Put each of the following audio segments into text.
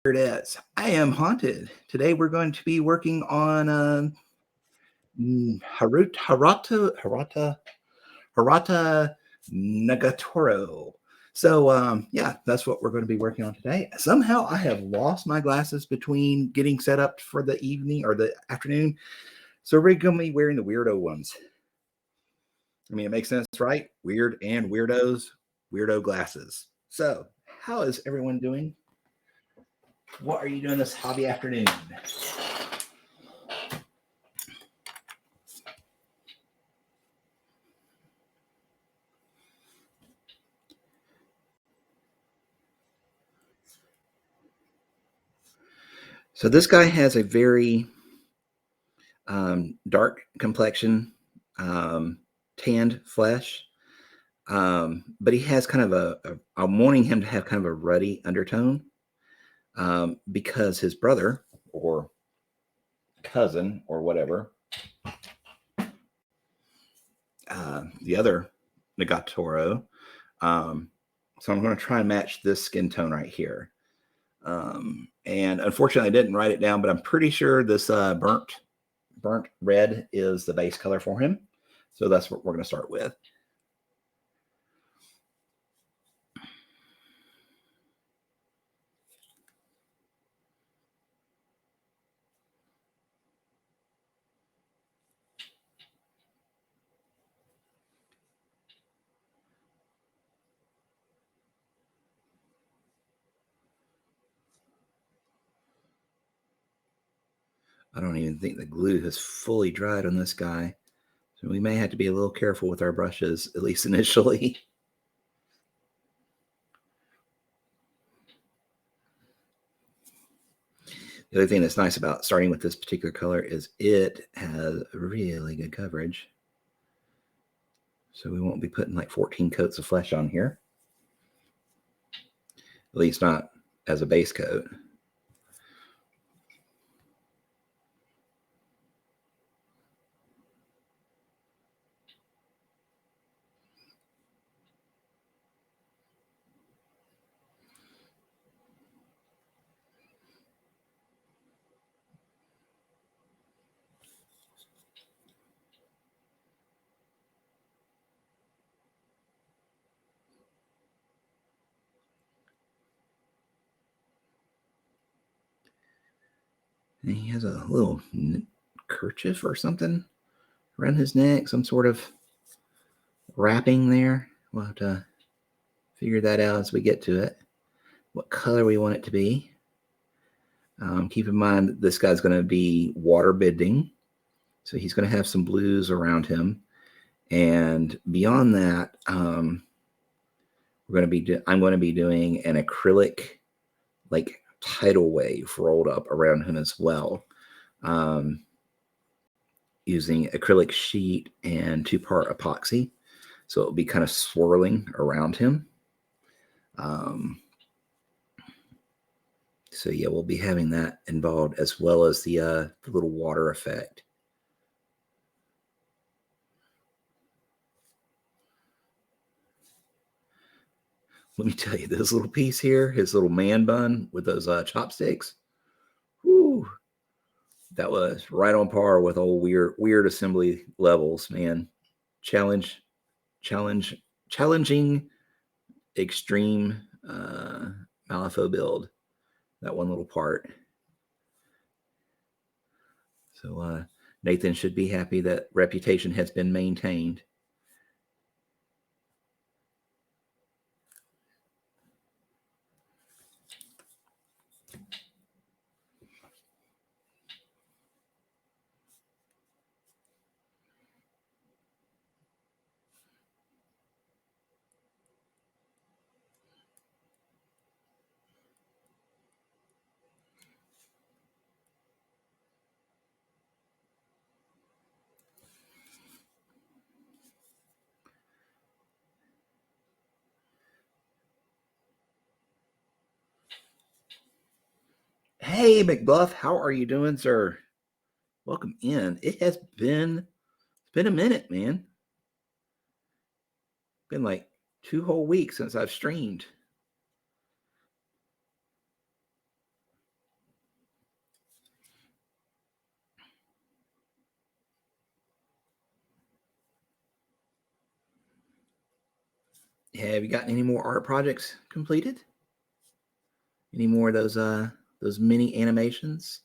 Here it is. I am haunted. Today we're going to be working on Harata Nagatoro. So yeah, that's what we're going to be working on today. Somehow I have lost my glasses between getting set up for the evening or the afternoon. So we're going to be wearing the weirdo ones. I mean, it makes sense, right? Weird and weirdos, weirdo glasses. So how is everyone doing? What are you doing this hobby afternoon? So this guy has a very dark complexion, tanned flesh, but he has kind of I'm wanting him to have kind of a ruddy undertone because his brother or cousin or whatever, the other Nagatoro, so I'm going to try and match this skin tone right here. And unfortunately, I didn't write it down, but I'm pretty sure this burnt red is the base color for him. So that's what we're going to start with. I don't even think the glue has fully dried on this guy. So we may have to be a little careful with our brushes, at least initially. The other thing that's nice about starting with this particular color is it has really good coverage. So we won't be putting like 14 coats of flesh on here. At least not as a base coat. And he has a little kerchief or something around his neck, some sort of wrapping there. We'll have to figure that out as we get to it, what color we want it to be. Keep in mind that this guy's going to be water bending, so he's going to have some blues around him. And beyond that, I'm going to be doing an acrylic like tidal wave rolled up around him as well, using acrylic sheet and 2-part epoxy, so it'll be kind of swirling around him. So yeah, we'll be having that involved as well as the little water effect. Let me tell you, this little piece here, his little man bun with those chopsticks. Whoo, that was right on par with old weird assembly levels, man. Challenge, challenging, extreme Malifaux build. That one little part. So Nathan should be happy that reputation has been maintained. Hey, McBluff, how are you doing, sir? Welcome in. It's been a minute, man. Been like 2 whole weeks since I've streamed. Have you gotten any more art projects completed? Any more of those mini animations?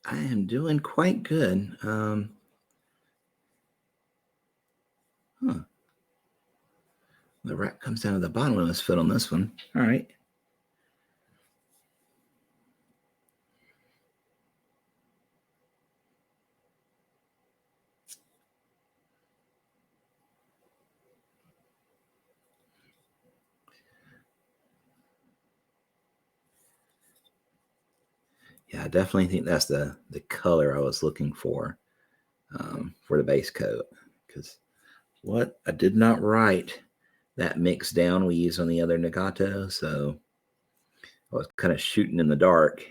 I am doing quite good. The wrap comes down to the bottom of his foot on this one. All right. Yeah, I definitely think that's the color I was looking for the base coat. Because what I did not write that mix down we used on the other Nagato, so I was kind of shooting in the dark.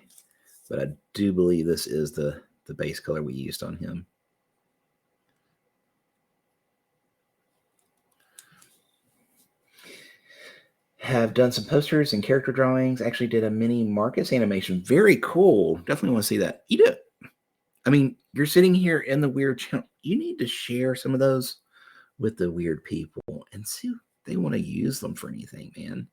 But I do believe this is the base color we used on him. Have done some posters and character drawings. Actually did a mini Marcus animation. Very cool. Definitely want to see that. Eat it. I mean, you're sitting here in the Wyrd channel. You need to share some of those with the Wyrd people and see if they want to use them for anything, man.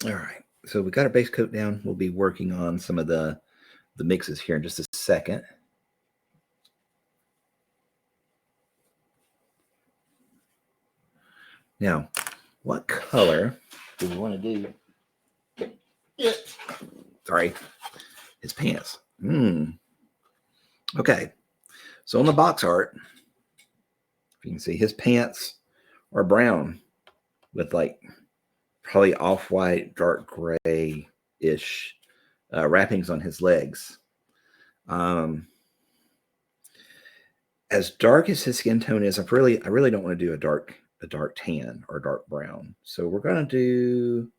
All right. So we got our base coat down. We'll be working on some of the mixes here in just a second. Now, what color do we want to do? Yeah. Sorry. His pants. Okay. So on the box art, you can see his pants are brown with like probably off-white, dark gray-ish wrappings on his legs. As dark as his skin tone is, I really don't want to do a dark tan or dark brown. So we're gonna do,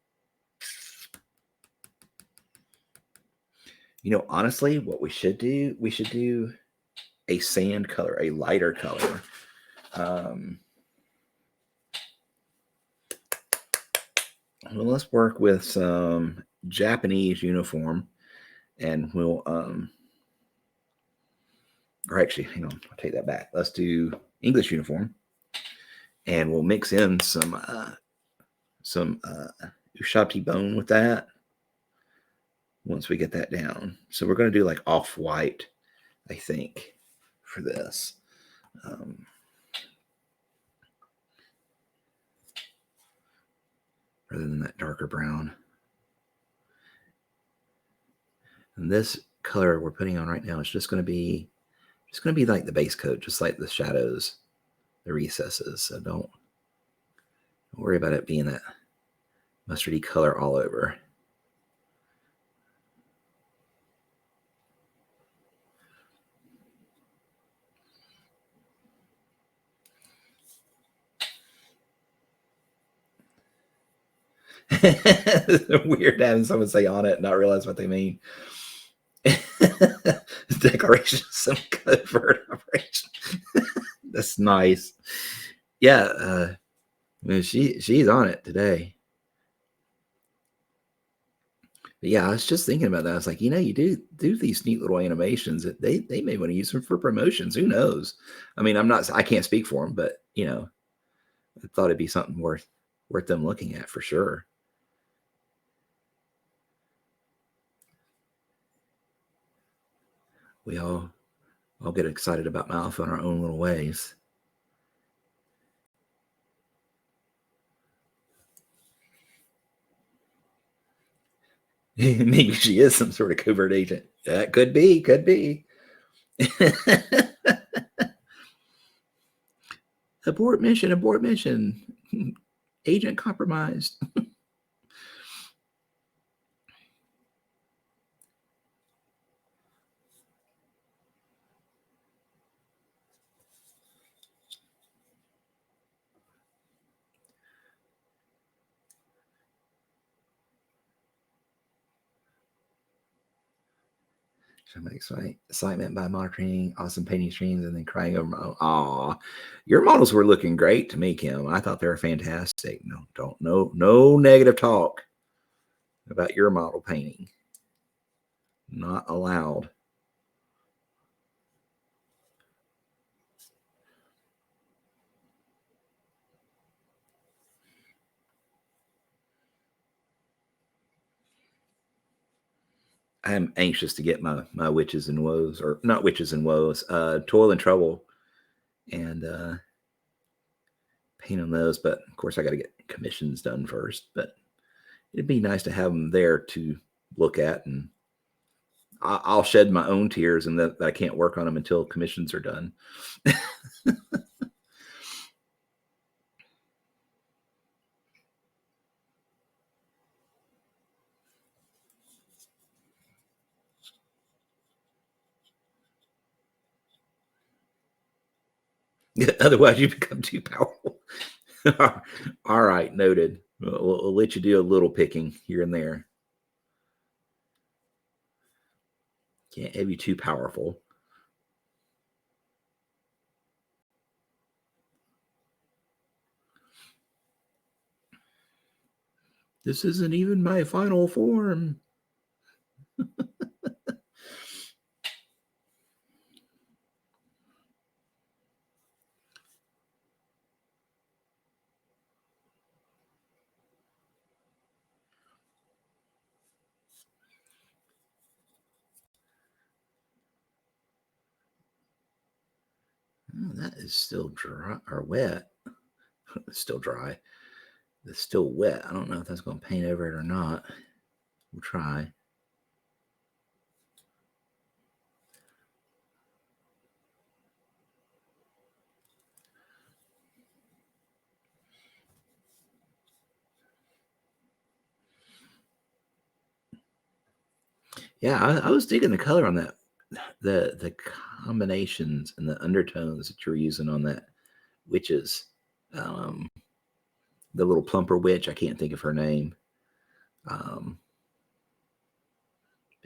honestly, what we should do a sand color, a lighter color. Well, let's work with some Japanese uniform, and we'll or actually, hang on, I'll take that back. Let's do English uniform, and we'll mix in some Ushabti bone with that. once we get that down. So we're going to do like off-white, I think, for this. Rather than that darker brown. And this color we're putting on right now is just going to be like the base coat, just like the shadows, the recesses. So don't worry about it being that mustardy color all over. Weird having someone say on it and not realize what they mean. Declaration of some covert operation. That's nice. Yeah, she's on it today. But yeah, I was just thinking about that. I was like, you do these neat little animations that they may want to use them for promotions. Who knows? I mean, I can't speak for them, but I thought it'd be something worth them looking at for sure. We all get excited about Malfa in our own little ways. Maybe she is some sort of covert agent. That could be. Abort mission. Agent compromised. Excitement by monitoring awesome painting streams and then crying over my own. Your models were looking great to me, Kim. I thought they were fantastic. No negative talk about your model painting. Not allowed. I am anxious to get my witches and woes, or not witches and woes, toil and trouble, and paint on those. But of course, I got to get commissions done first. But it'd be nice to have them there to look at, and I'll shed my own tears, and that I can't work on them until commissions are done. Otherwise, you become too powerful. All right, noted. We'll let you do a little picking here and there. Can't have you too powerful. This isn't even my final form. Oh, that is still dry or wet. It's still dry. It's still wet. I don't know if that's going to paint over it or not. We'll try. Yeah, I was digging the color on that. The combinations and the undertones that you're using on that witches. The little plumper witch. I can't think of her name.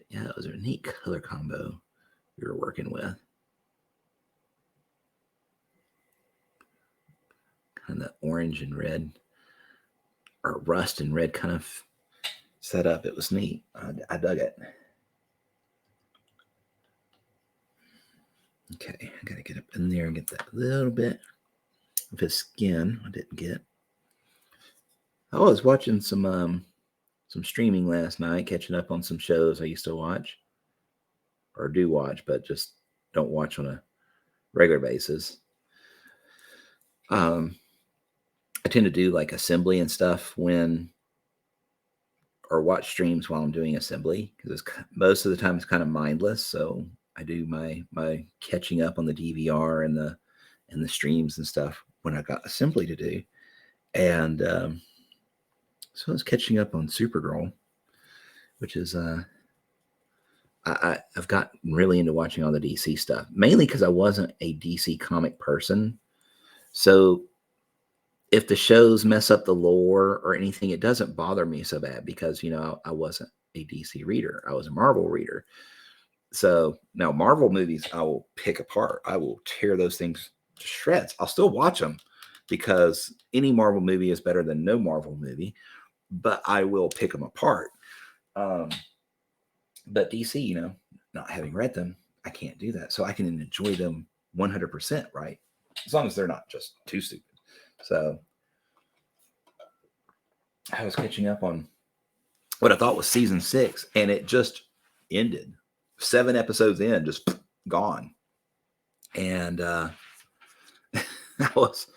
Yeah, it was a neat color combo we were working with. Kind of that orange and red, or rust and red kind of setup. It was neat. I dug it. Okay, I gotta get up in there and get that little bit of his skin I didn't get. I was watching some some streaming last night, catching up on some shows I used to watch or do watch, but just don't watch on a regular basis. I tend to do like assembly and stuff or watch streams while I'm doing assembly, because most of the time it's kind of mindless. So I do my catching up on the DVR and the streams and stuff when I got assembly to do. And so I was catching up on Supergirl, which is I've got really into watching all the DC stuff, mainly because I wasn't a DC comic person. So if the shows mess up the lore or anything, it doesn't bother me so bad, because, I wasn't a DC reader. I was a Marvel reader. So now Marvel movies, I will pick apart. I will tear those things to shreds. I'll still watch them, because any Marvel movie is better than no Marvel movie, but I will pick them apart. But DC, not having read them, I can't do that. So I can enjoy them 100%, right? As long as they're not just too stupid. So I was catching up on what I thought was season 6, and it just ended. 7 episodes in, just gone. And I was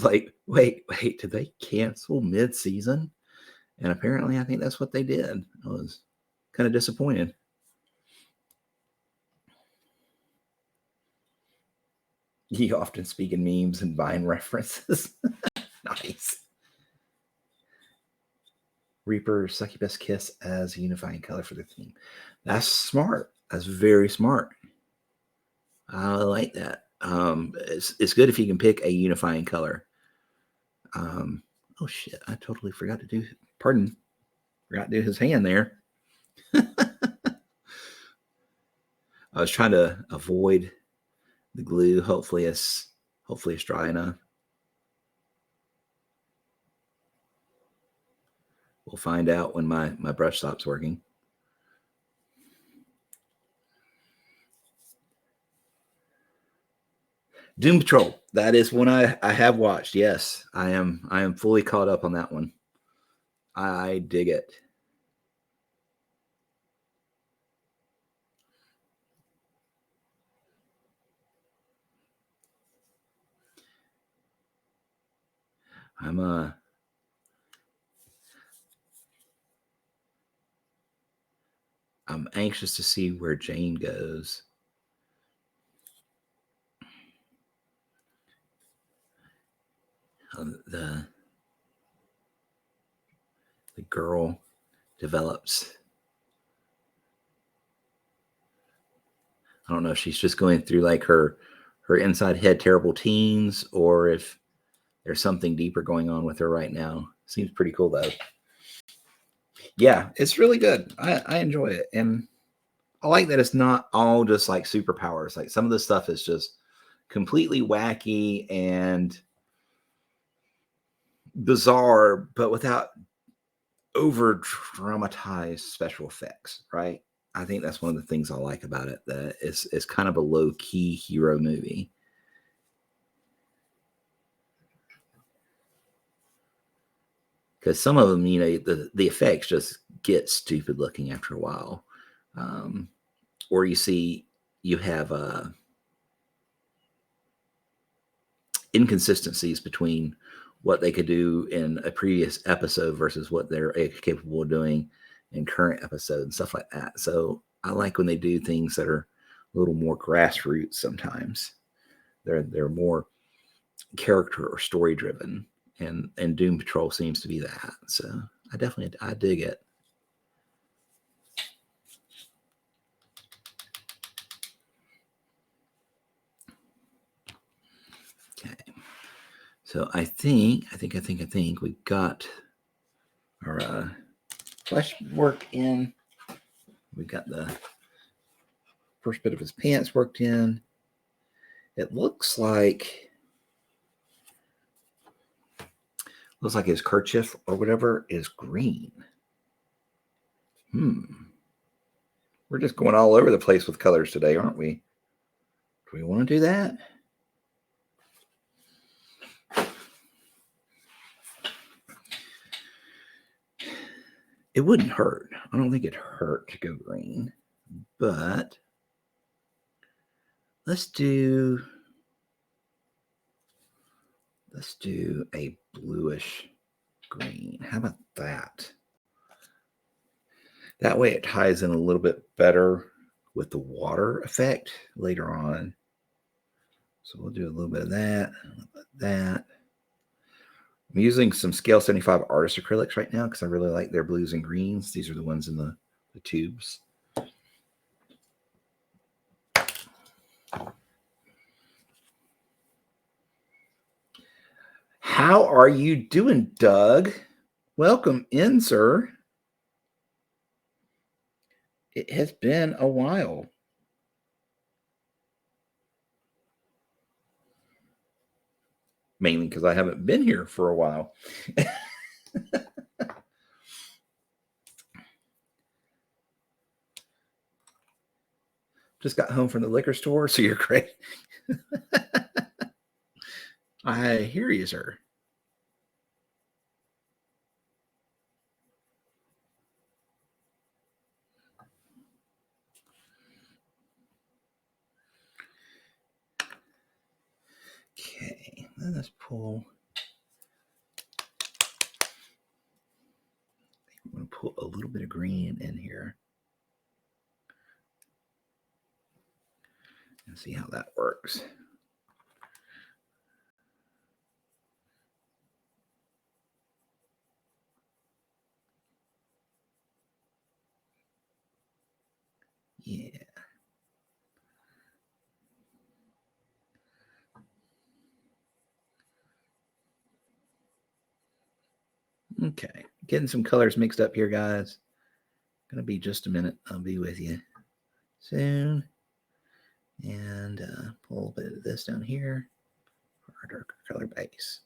like, wait, did they cancel mid-season? And apparently I think that's what they did. I was kind of disappointed. You often speak in memes and Vine references. Nice. Reaper Succubus Kiss as a unifying color for the theme. That's smart. That's very smart. I like that. It's good if you can pick a unifying color. Oh shit! I totally forgot to do. Forgot to do his hand there. I was trying to avoid the glue. Hopefully it's dry enough. We'll find out when my brush stops working. Doom Patrol. That is one I have watched. Yes, I am fully caught up on that one. I dig it. I'm anxious to see where Jane goes. The girl develops. I don't know if she's just going through like her inside head terrible teens, or if there's something deeper going on with her right now. Seems pretty cool though. Yeah, it's really good. I enjoy it, and I like that it's not all just like superpowers. Like some of the stuff is just completely wacky and bizarre, but without over dramatized special effects, right? I think that's one of the things I like about it, that it's kind of a low key hero movie. Because some of them, the effects just get stupid looking after a while. Or you have inconsistencies between what they could do in a previous episode versus what they're capable of doing in current episodes and stuff like that. So I like when they do things that are a little more grassroots sometimes. They're more character or story driven, and Doom Patrol seems to be that. So I dig it. Okay. So I think we've got our flesh work in. We got the first bit of his pants worked in. It looks like his kerchief or whatever is green. We're just going all over the place with colors today, aren't we? Do we want to do that? It wouldn't hurt. I don't think it hurt to go green, but let's do a bluish green. How about that? That way it ties in a little bit better with the water effect later on. So we'll do a little bit of that, a little bit of that. I'm using some Scale 75 Artist Acrylics right now because I really like their blues and greens. These are the ones in the tubes. How are you doing, Doug? Welcome in, sir. It has been a while. Mainly because I haven't been here for a while. Just got home from the liquor store, so you're great. I hear you, sir. Okay, let's pull. I'm going to put a little bit of green in here and see how that works. Yeah. Okay, getting some colors mixed up here, guys. Gonna be just a minute. I'll be with you soon. And pull a little bit of this down here for our darker color base.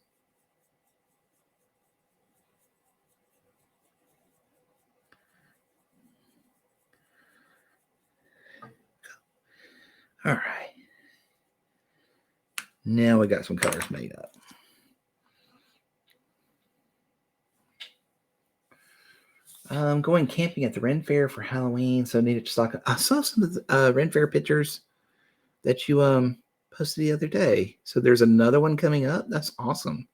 All right. Now we got some colors made up. I'm going camping at the Ren Fair for Halloween, so I needed to stock up. I saw some of the Ren Fair pictures that you posted the other day. So there's another one coming up. That's awesome.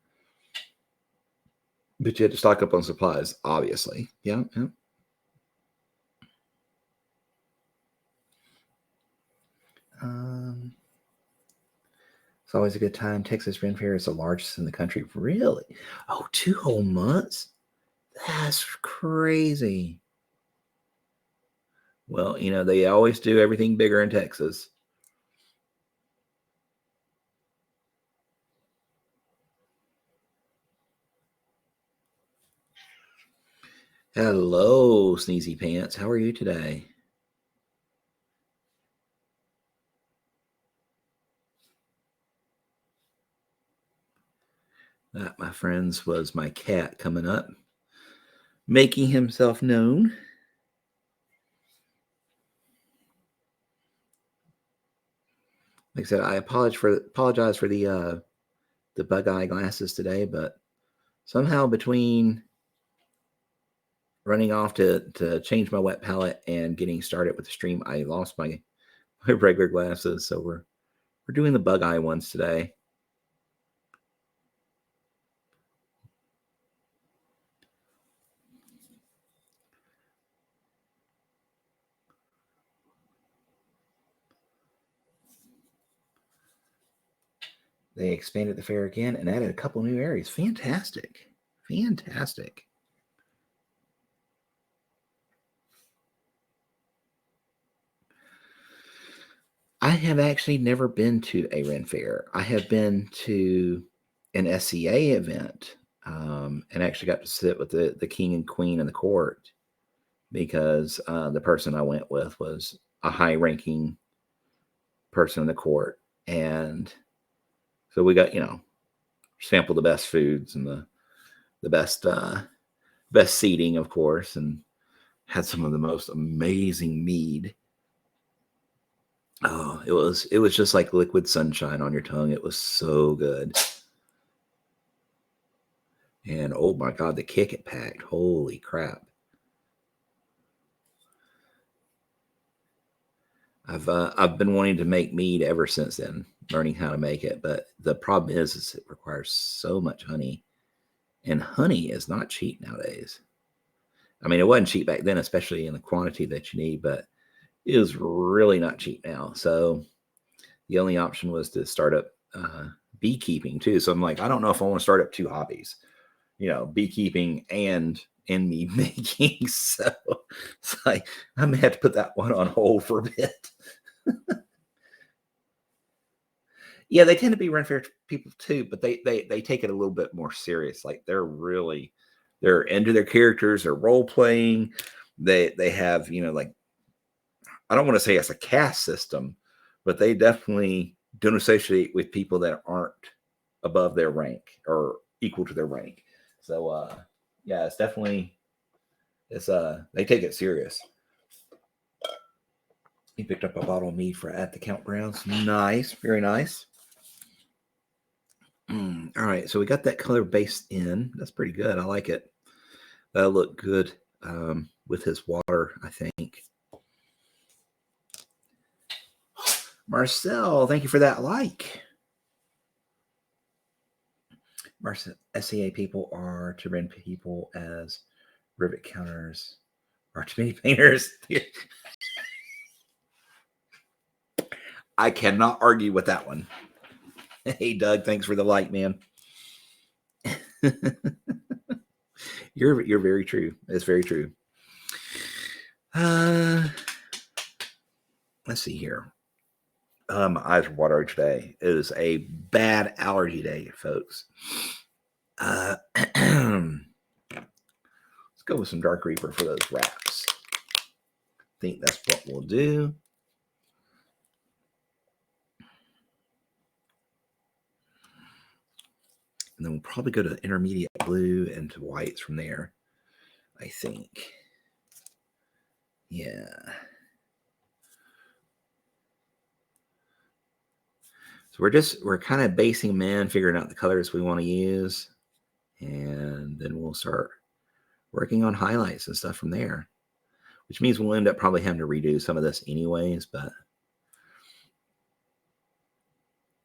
But you had to stock up on supplies, obviously. Yeah. It's always a good time. Texas Ren Fair is the largest in the country. Really? Oh, 2 whole months? That's crazy. Well, they always do everything bigger in Texas. Hello, Sneezy Pants. How are you today? That, my friends, was my cat coming up, making himself known. Like I said, I apologize for the bug eye glasses today, but somehow between running off to change my wet palette and getting started with the stream, I lost my regular glasses. So we're doing the bug eye ones today. They expanded the fair again and added a couple new areas. Fantastic. Fantastic. I have actually never been to a Ren Fair. I have been to an SCA event and actually got to sit with the king and queen in the court because the person I went with was a high-ranking person in the court. And so we got, sampled the best foods and the best seating, of course, and had some of the most amazing mead. Oh, it was just like liquid sunshine on your tongue. It was so good. And oh my God, the kick it packed. Holy crap. I've been wanting to make mead ever since then, learning how to make it. But the problem is it requires so much honey, and honey is not cheap nowadays. I mean, it wasn't cheap back then, especially in the quantity that you need, but it is really not cheap now. So the only option was to start up beekeeping too. So I'm like, I don't know if I want to start up two hobbies, beekeeping and mead making. So it's like I may have to put that one on hold for a bit. Yeah, they tend to be run fair people too, but they take it a little bit more serious. Like they're into their characters, they're role playing. They have, like, I don't want to say it's a caste system, but they definitely don't associate with people that aren't above their rank or equal to their rank. So yeah, it's they take it serious. He picked up a bottle of mead for at the Count Browns. Nice, very nice. All right, so we got that color base in. That's pretty good. I like it. That'll look good with his water, I think. Marcel, thank you for that like. Marcel, SCA people are to rent people as rivet counters are to many painters. I cannot argue with that one. Hey, Doug, thanks for the like, man. You're very true. It's very true. Let's see here. My eyes are watering today. It is a bad allergy day, folks. Let's go with some Dark Reaper for those wraps. I think that's what we'll do. And then we'll probably go to intermediate blue and to whites from there, I think. Yeah. So we're kind of basing them in, figuring out the colors we want to use. And then we'll start working on highlights and stuff from there, which means we'll end up probably having to redo some of this anyways, but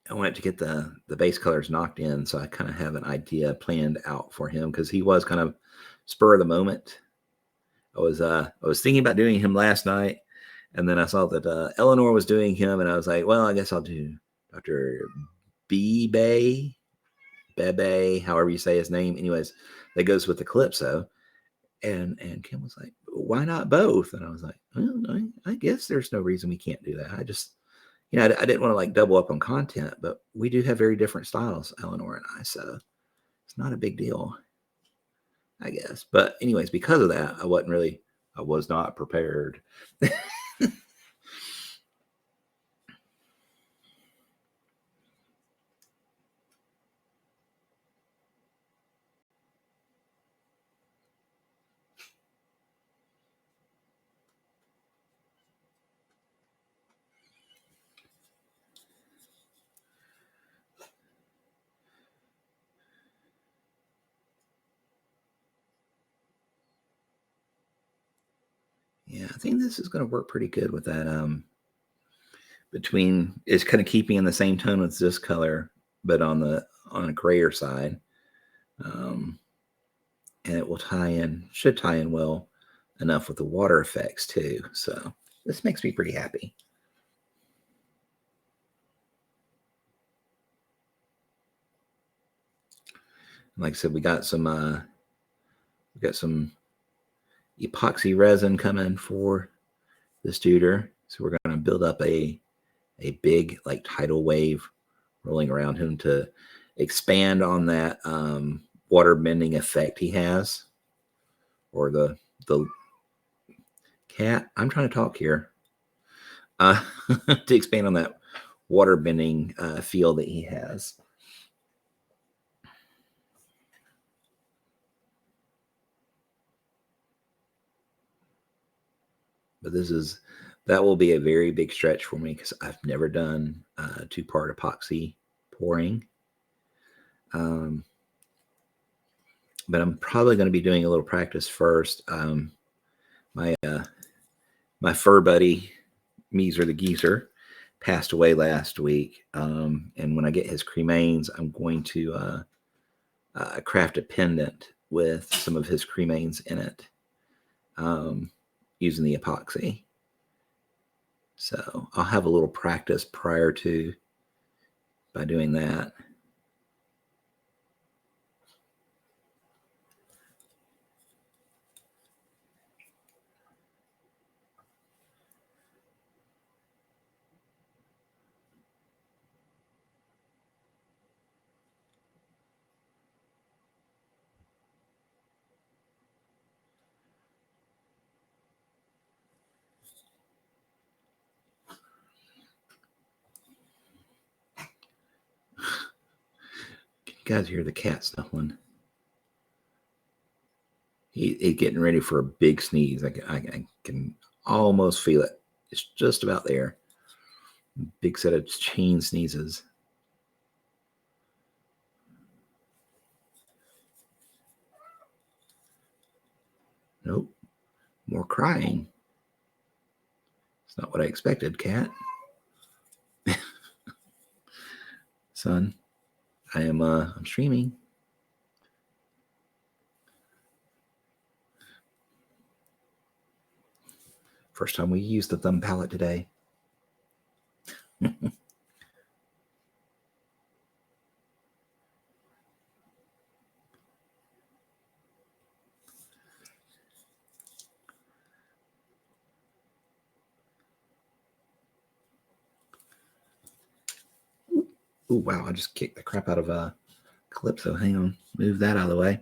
I wanted to get the base colors knocked in, so I kind of have an idea planned out for him because he was kind of spur of the moment. I was thinking about doing him last night, and then I saw that Eleanor was doing him, and I was like, well, I guess I'll do Dr. Bebe, however you say his name. Anyways, that goes with the Calypso. And Kim was like, why not both? And I was like, well, I guess there's no reason we can't do that. I just, I didn't want to like double up on content, but we do have very different styles, Eleanor and I. So it's not a big deal, I guess. But anyways, because of that, I was not prepared. Yeah, I think this is going to work pretty good with that. Between it's kind of keeping in the same tone with this color, but on a grayer side, and it will should tie in well enough with the water effects too. So this makes me pretty happy. Like I said, we got some epoxy resin coming for this duder. So we're going to build up a big like tidal wave rolling around him to expand on that water bending effect he has, or the cat. I'm trying to talk here. To expand on that water bending feel that he has. But that will be a very big stretch for me because I've never done two-part epoxy pouring. But I'm probably going to be doing a little practice first. My fur buddy Meeser the geezer passed away last week. And when I get his cremains, I'm going to craft a pendant with some of his cremains in it, using the epoxy. So I'll have a little practice prior to by doing that. Can you guys hear the cat snuffling? He's getting ready for a big sneeze. I can almost feel it. It's just about there. Big set of chain sneezes. Nope. More crying. It's not what I expected, cat. Son, I'm streaming. First time we used the thumb palette today. Oh, wow. I just kicked the crap out of Calypso. Hang on. Move that out of the way.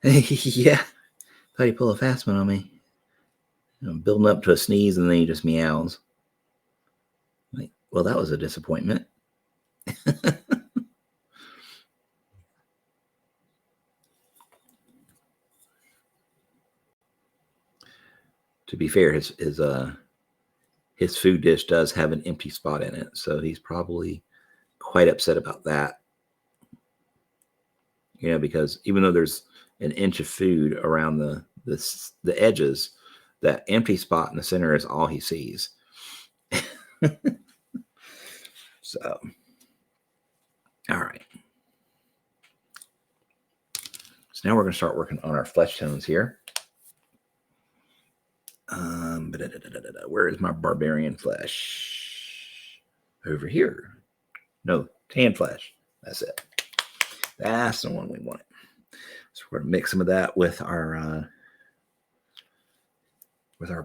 Yeah. Thought you pulled a fast one on me. Building up to a sneeze and then he just meows. Like, well, that was a disappointment. To be fair, his food dish does have an empty spot in it, so he's probably quite upset about that. Because even though there's an inch of food around the edges, that empty spot in the center is all he sees. So, all right. So now we're going to start working on our flesh tones here. Where is my barbarian flesh? Over here. No, tan flesh. That's it. That's the one we want. So we're going to mix some of that with our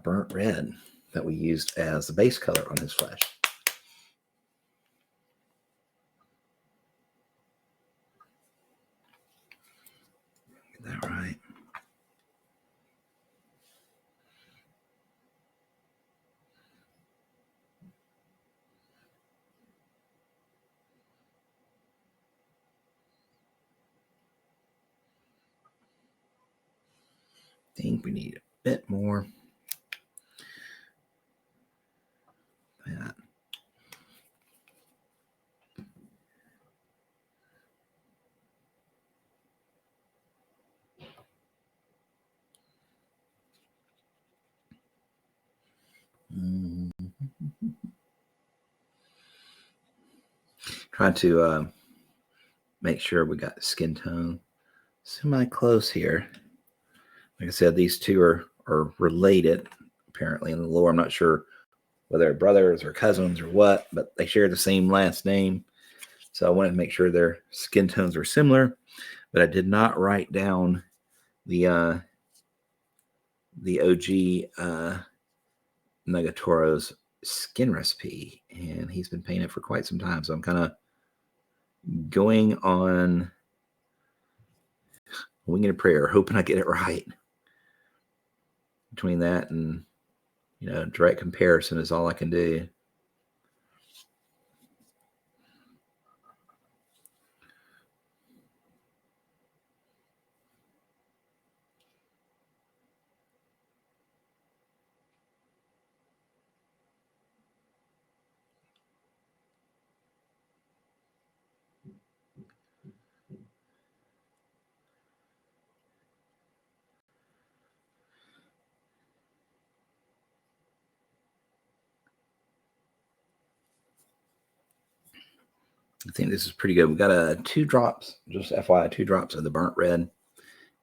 burnt red that we used as the base color on his flesh. Get that right. I think we need a bit more. That. Trying to make sure we got skin tone semi-close here. Like I said, these two are related, apparently, in the lore. I'm not sure whether they're brothers or cousins or what, but they share the same last name. So I wanted to make sure their skin tones are similar, but I did not write down the OG Nagatoro's skin recipe, and he's been painting it for quite some time. So I'm kind of going on winging a prayer, hoping I get it right. Between that and direct comparison is all I can do. I think this is pretty good. We got 2 drops, just FYI, 2 drops of the burnt red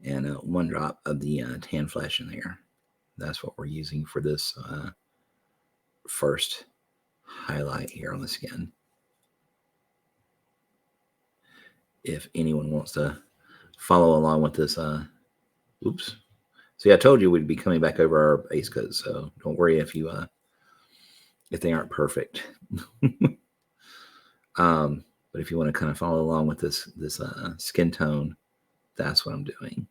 and 1 drop of the tan flesh in there. That's what we're using for this first highlight here on the skin. If anyone wants to follow along with this, oops. See, I told you we'd be coming back over our base coats, so don't worry if they aren't perfect. But if you want to kind of follow along with this skin tone, that's what I'm doing.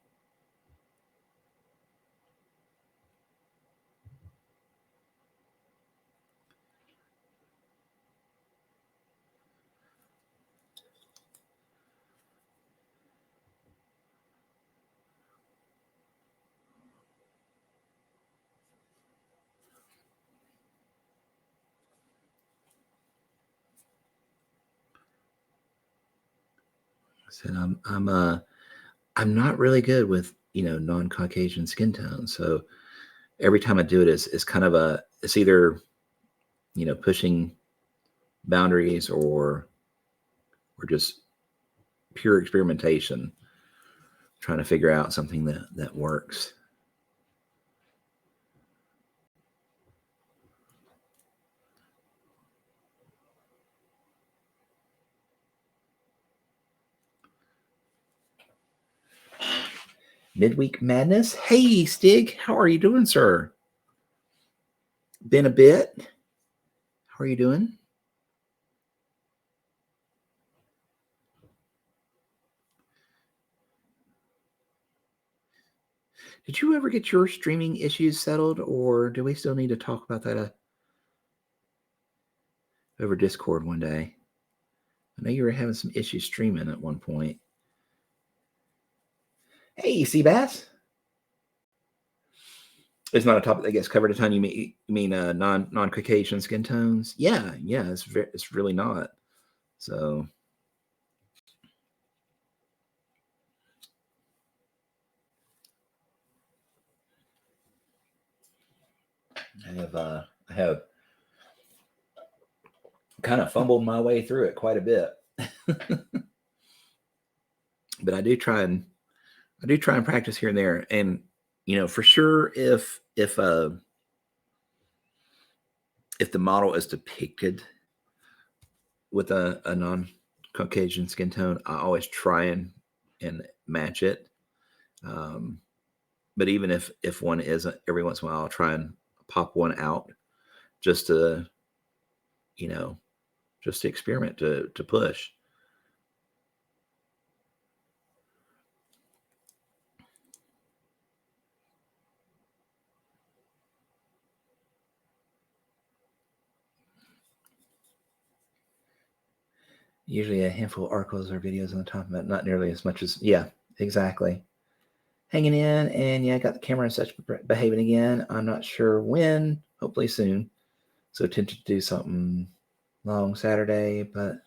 I said I'm not really good with non-Caucasian skin tones, so every time I do it is kind of it's either pushing boundaries or just pure experimentation, trying to figure out something that works. Midweek Madness. Hey, Stig, how are you doing, sir? Been a bit. How are you doing? Did you ever get your streaming issues settled, or do we still need to talk about that over Discord one day? I know you were having some issues streaming at one point. Hey, Seabass. It's not a topic that gets covered a ton. You mean non-Caucasian skin tones? Yeah, it's really not. So I have kind of fumbled my way through it quite a bit. But I do try and practice here and there. And for sure, if the model is depicted with a non-Caucasian skin tone, I always try and match it. But even if one isn't, every once in a while, I'll try and pop one out just to experiment, to push. Usually a handful of articles or videos on the top of it, not nearly as much as, yeah, exactly. Hanging in, and yeah, I got the camera and such behaving again. I'm not sure when, hopefully soon. So tempted to do something long Saturday, but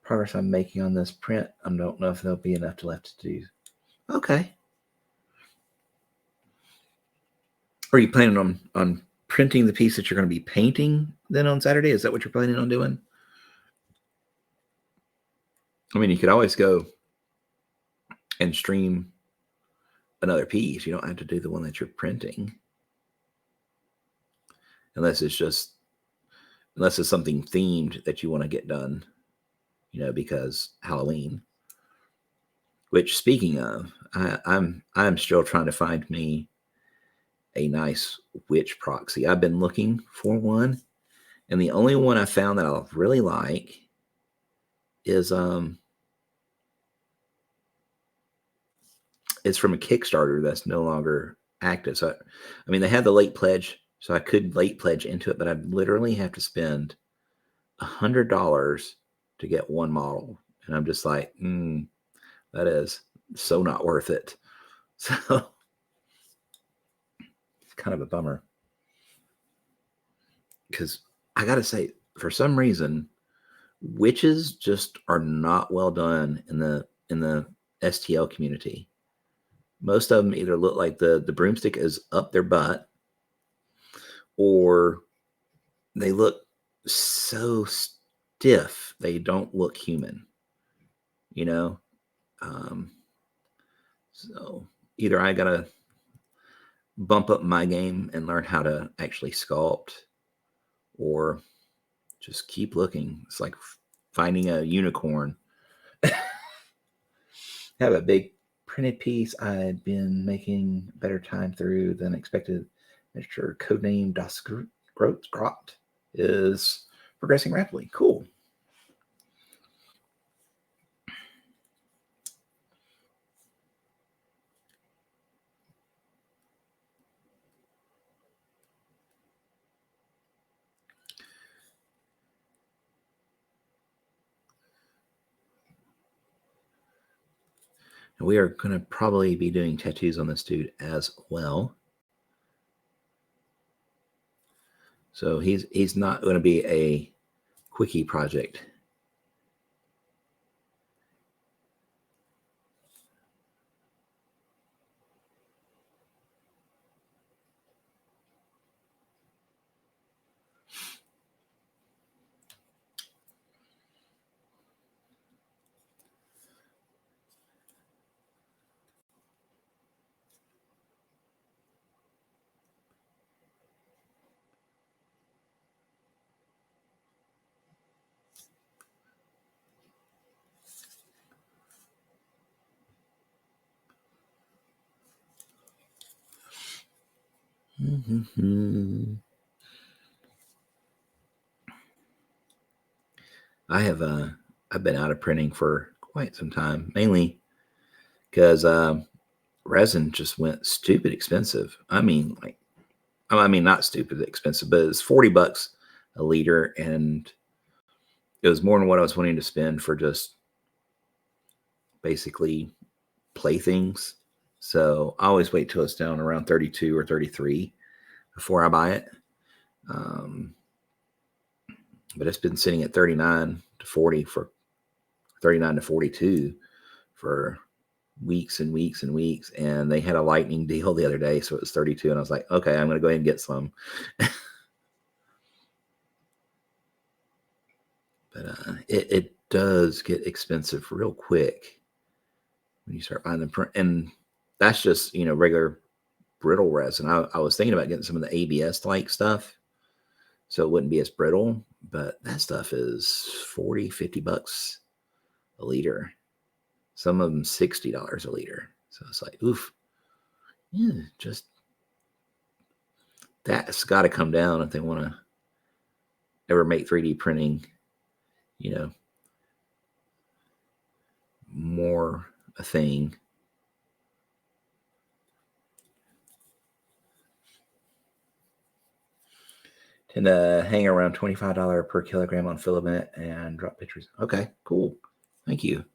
progress I'm making on this print, I don't know if there'll be enough left to do. Okay. Are you planning on printing the piece that you're going to be painting then on Saturday? Is that what you're planning on doing? I mean, you could always go and stream another piece. You don't have to do the one that you're printing. Unless it's something themed that you want to get done, because Halloween. Which, speaking of, I'm still trying to find me a nice witch proxy. I've been looking for one, and the only one I found that I really like is it's from a Kickstarter that's no longer active. So I mean, they had the late pledge, so I could late pledge into it, but I'd literally have to spend $100 to get one model, and I'm just like, that is so not worth it. So it's kind of a bummer, because I gotta say, for some reason, witches just are not well done in the STL community. Most of them either look like the broomstick is up their butt, or they look so stiff they don't look human, you know? So either I got to bump up my game and learn how to actually sculpt, or just keep looking. It's like finding a unicorn. Have a big printed piece I'd been making better time through than expected. Miniature codename Das Grot is progressing rapidly. Cool. And we are going to probably be doing tattoos on this dude as well. So he's not going to be a quickie project. Mm-hmm. I've been out of printing for quite some time, mainly because resin just went stupid expensive. I mean, not stupid expensive, but it's $40 a liter, and it was more than what I was wanting to spend for just basically playthings. So I always wait till it's down around 32 or 33 before I buy it. But it's been sitting at 39 to 40 for 39 to 42 for weeks and weeks and weeks. And they had a lightning deal the other day, so it was 32. And I was like, okay, I'm going to go ahead and get some. But it does get expensive real quick when you start buying them. And that's just, regular brittle resin. I was thinking about getting some of the ABS like stuff so it wouldn't be as brittle, but that stuff is $40-$50 a liter. Some of them $60 a liter. So it's like, oof. Yeah, just that's got to come down if they want to ever make 3D printing, more a thing. Tend to hang around $25 per kilogram on filament and drop pictures. Okay, cool. Thank you.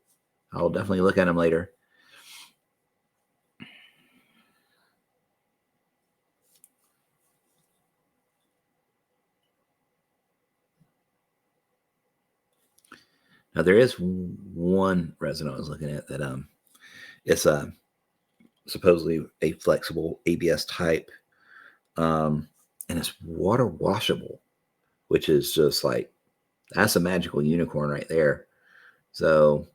I'll definitely look at them later. Now there is one resin I was looking at that it's supposedly a flexible ABS type, and it's water washable, which is just like, that's a magical unicorn right there. So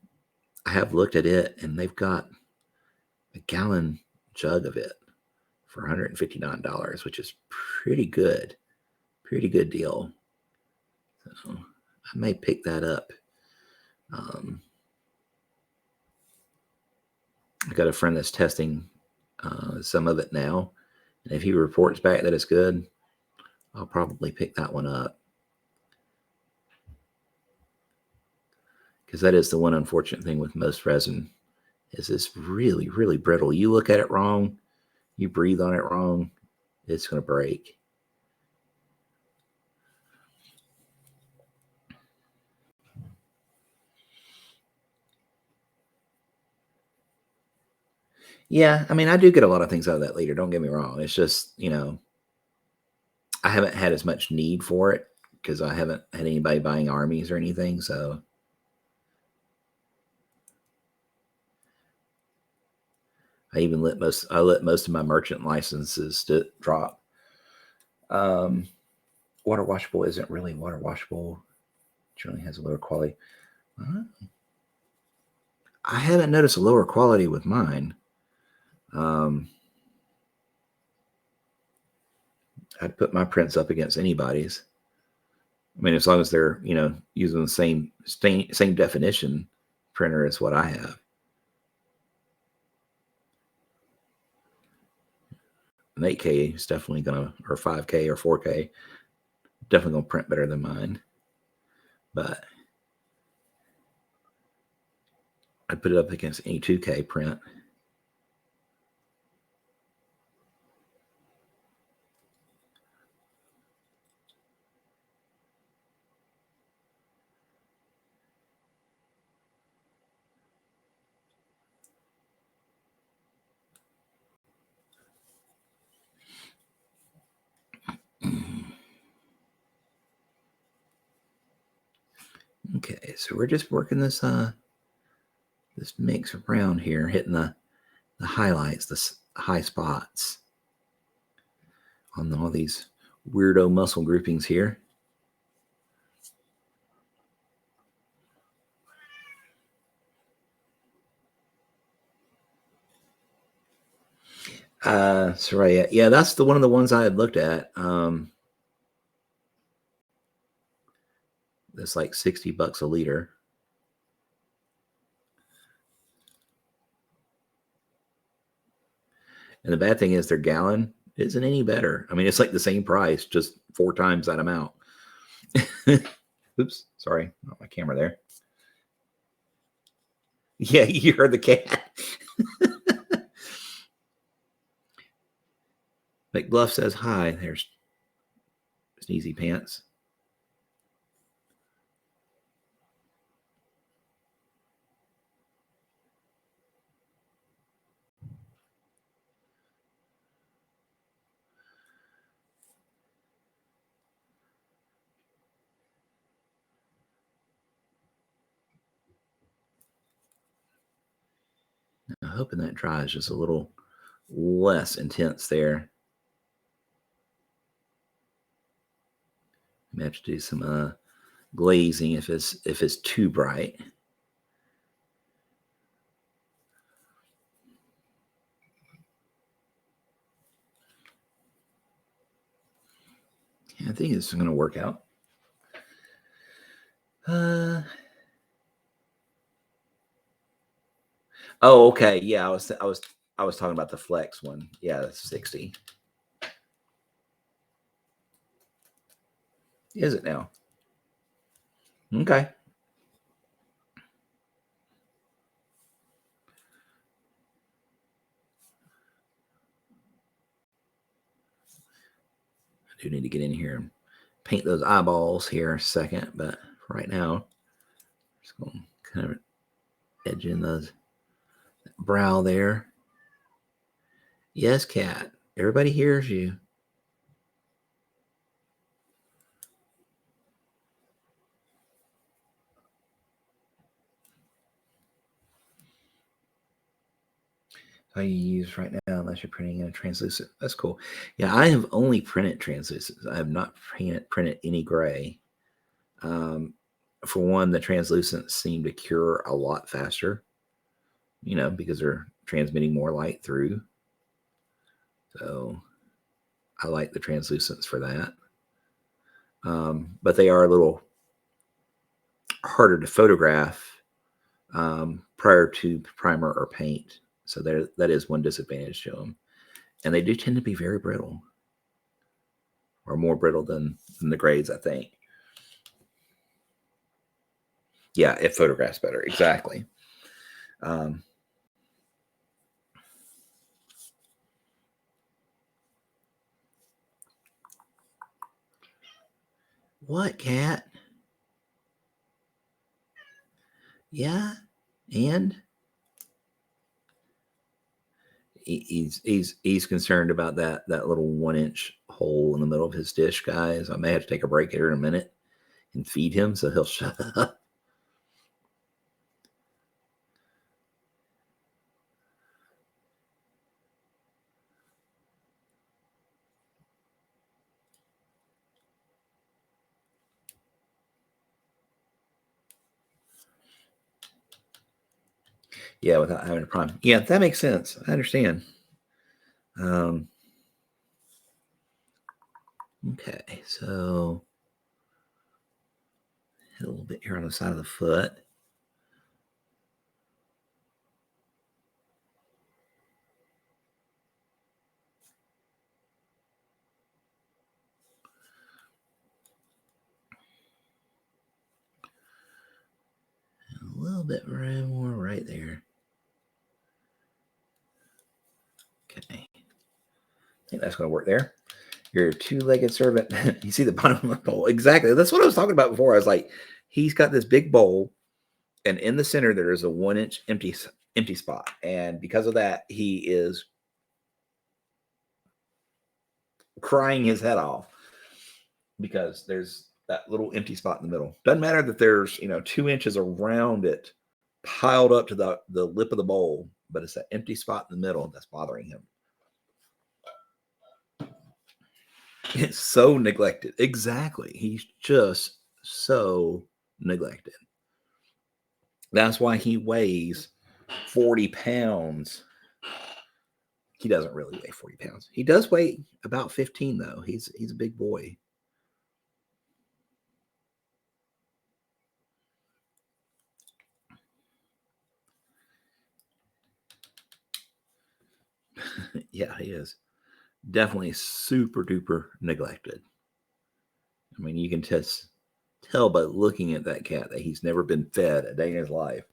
I have looked at it, and they've got a gallon jug of it for $159, which is pretty good deal. So I may pick that up. I got a friend that's testing some of it now, and if he reports back that it's good, I'll probably pick that one up, because that is the one unfortunate thing with most resin, is it's really, really brittle. You look at it wrong, you breathe on it wrong, it's going to break. Yeah, I mean, I do get a lot of things out of that liter. Don't get me wrong. It's just, I haven't had as much need for it because I haven't had anybody buying armies or anything. So I let most of my merchant licenses to drop. Water washable isn't really water washable. Generally has a lower quality. I haven't noticed a lower quality with mine. I'd put my prints up against anybody's. I mean, as long as they're, using the same definition printer as what I have. An 8K is definitely gonna, or 5K or 4K, definitely gonna print better than mine. But I'd put it up against any 2K print. Okay, so we're just working this mix around here, hitting the highlights, the high spots on all these weirdo muscle groupings here. Soraya, yeah, that's one of the ones I had looked at. That's like $60 a liter. And the bad thing is their gallon isn't any better. I mean, it's like the same price, just 4 times that amount. Oops, sorry, not my camera there. Yeah, you heard the cat. McBluff says hi. There's Sneezy Pants. I'm hoping that dries just a little less intense there. I have to do some glazing if it's too bright. Yeah, I think it's going to work out. Oh, okay. Yeah, I was talking about the Flex one. Yeah, that's 60. Is it now? Okay. I do need to get in here and paint those eyeballs here a second, but right now, just going to kind of edge in those brow there. Yes, Cat. Everybody hears you. How you use right now, unless you're printing in a translucent. That's cool. Yeah, I have only printed translucent. I have not printed any gray. For one, the translucents seem to cure a lot faster, because they're transmitting more light through. So I like the translucents for that. But they are a little harder to photograph prior to primer or paint. So that is one disadvantage to them. And they do tend to be very brittle, or more brittle than the grades, I think. Yeah, it photographs better. Exactly. What, Cat? Yeah, and he's concerned about that little 1-inch hole in the middle of his dish, guys. I may have to take a break here in a minute and feed him so he'll shut up. Yeah, without having a prime. Yeah, that makes sense. I understand. Okay, so hit a little bit here on the side of the foot. A little bit more right there. Okay. I think that's going to work there. Your two-legged servant. You see the bottom of the bowl. Exactly. That's what I was talking about before. I was like, he's got this big bowl, and in the center there is a 1-inch empty spot. And because of that, he is crying his head off because there's that little empty spot in the middle. Doesn't matter that there's 2 inches around it piled up to the lip of the bowl, but it's that empty spot in the middle that's bothering him. It's so neglected. Exactly. He's just so neglected. That's why he weighs 40 pounds. He doesn't really weigh 40 pounds. He does weigh about 15, though. He's a big boy. Yeah, he is. Definitely super duper neglected. I mean, you can just tell by looking at that cat that he's never been fed a day in his life.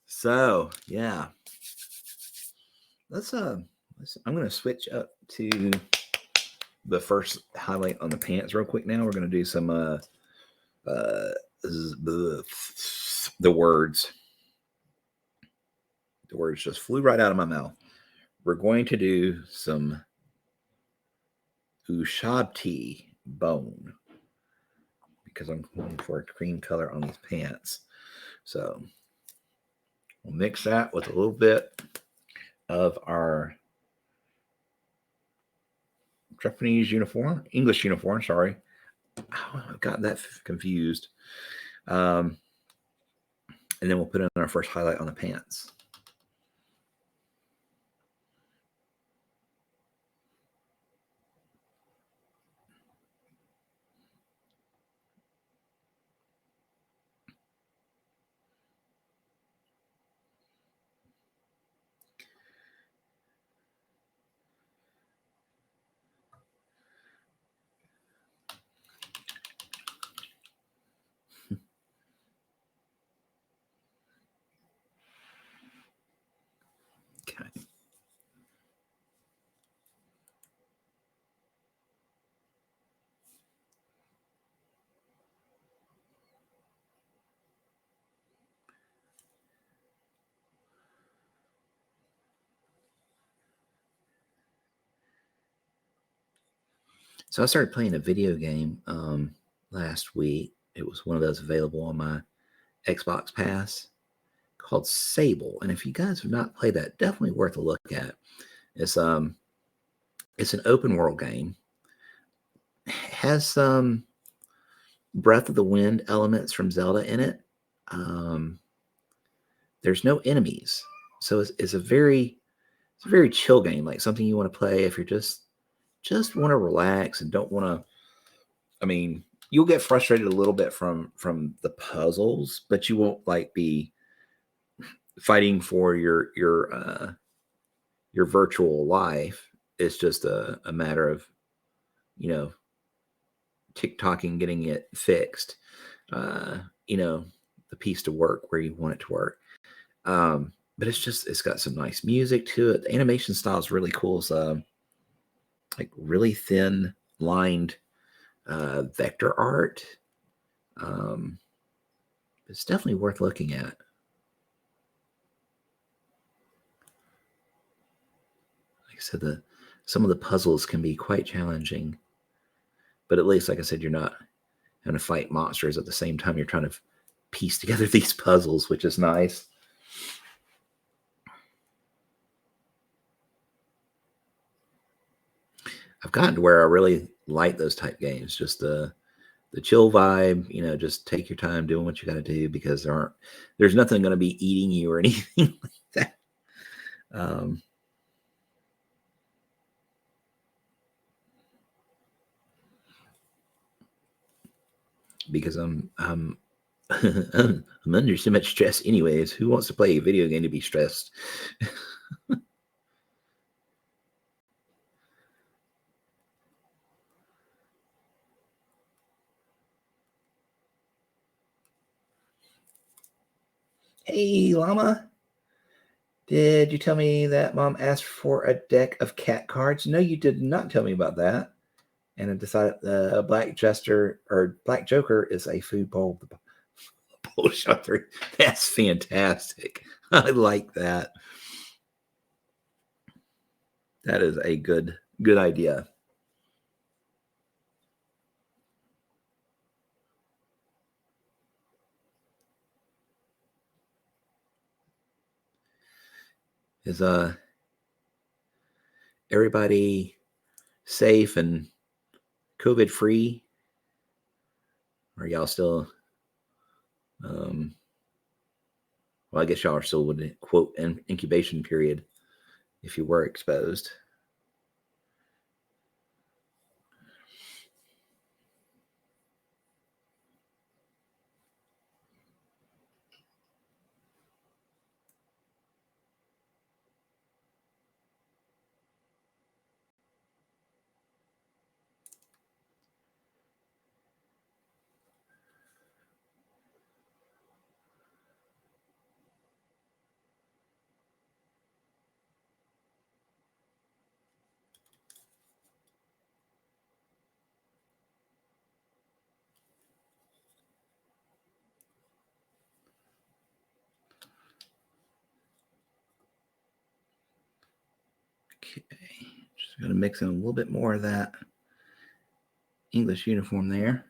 So yeah. I'm gonna switch up to the first highlight on the pants real quick now. We're gonna do some the words. The words just flew right out of my mouth. We're going to do some Ushabti bone because I'm going for a cream color on these pants. So we'll mix that with a little bit of our English uniform. Sorry, I've gotten that confused. And then we'll put in our first highlight on the pants. Okay. So I started playing a video game last week. It was one of those available on my Xbox Pass called Sable. And if you guys have not played that, definitely worth a look at. It's an open world game. It has some Breath of the Wind elements from Zelda in it. There's no enemies, so it's a very chill game, like something you want to play if you're just want to relax and don't want to. I mean, you'll get frustrated a little bit from the puzzles, but you won't like be fighting for your virtual life. It's just a matter of TikToking, getting it fixed. The piece to work where you want it to work. But it's got some nice music to it. The animation style is really cool. It's like really thin lined vector art. It's definitely worth looking at. Like I said, some of the puzzles can be quite challenging, but at least, like I said, you're not having to fight monsters at the same time you're trying to piece together these puzzles, which is nice. I've gotten to where I really like those type games. Just the chill vibe. Just take your time doing what you got to do, because there's nothing going to be eating you or anything like that. Because I'm I'm under so much stress anyways. Who wants to play a video game to be stressed? Hey, llama. Did you tell me that mom asked for a deck of cat cards? No, you did not tell me about that. And I decided the Black Jester or Black Joker is a food bowl. Bowl shelter. That's fantastic. I like that. That is a good idea. Is everybody safe and COVID free? Are y'all still well, I guess y'all are still in quote an incubation period if you were exposed. Okay, just gonna mix in a little bit more of that English uniform there.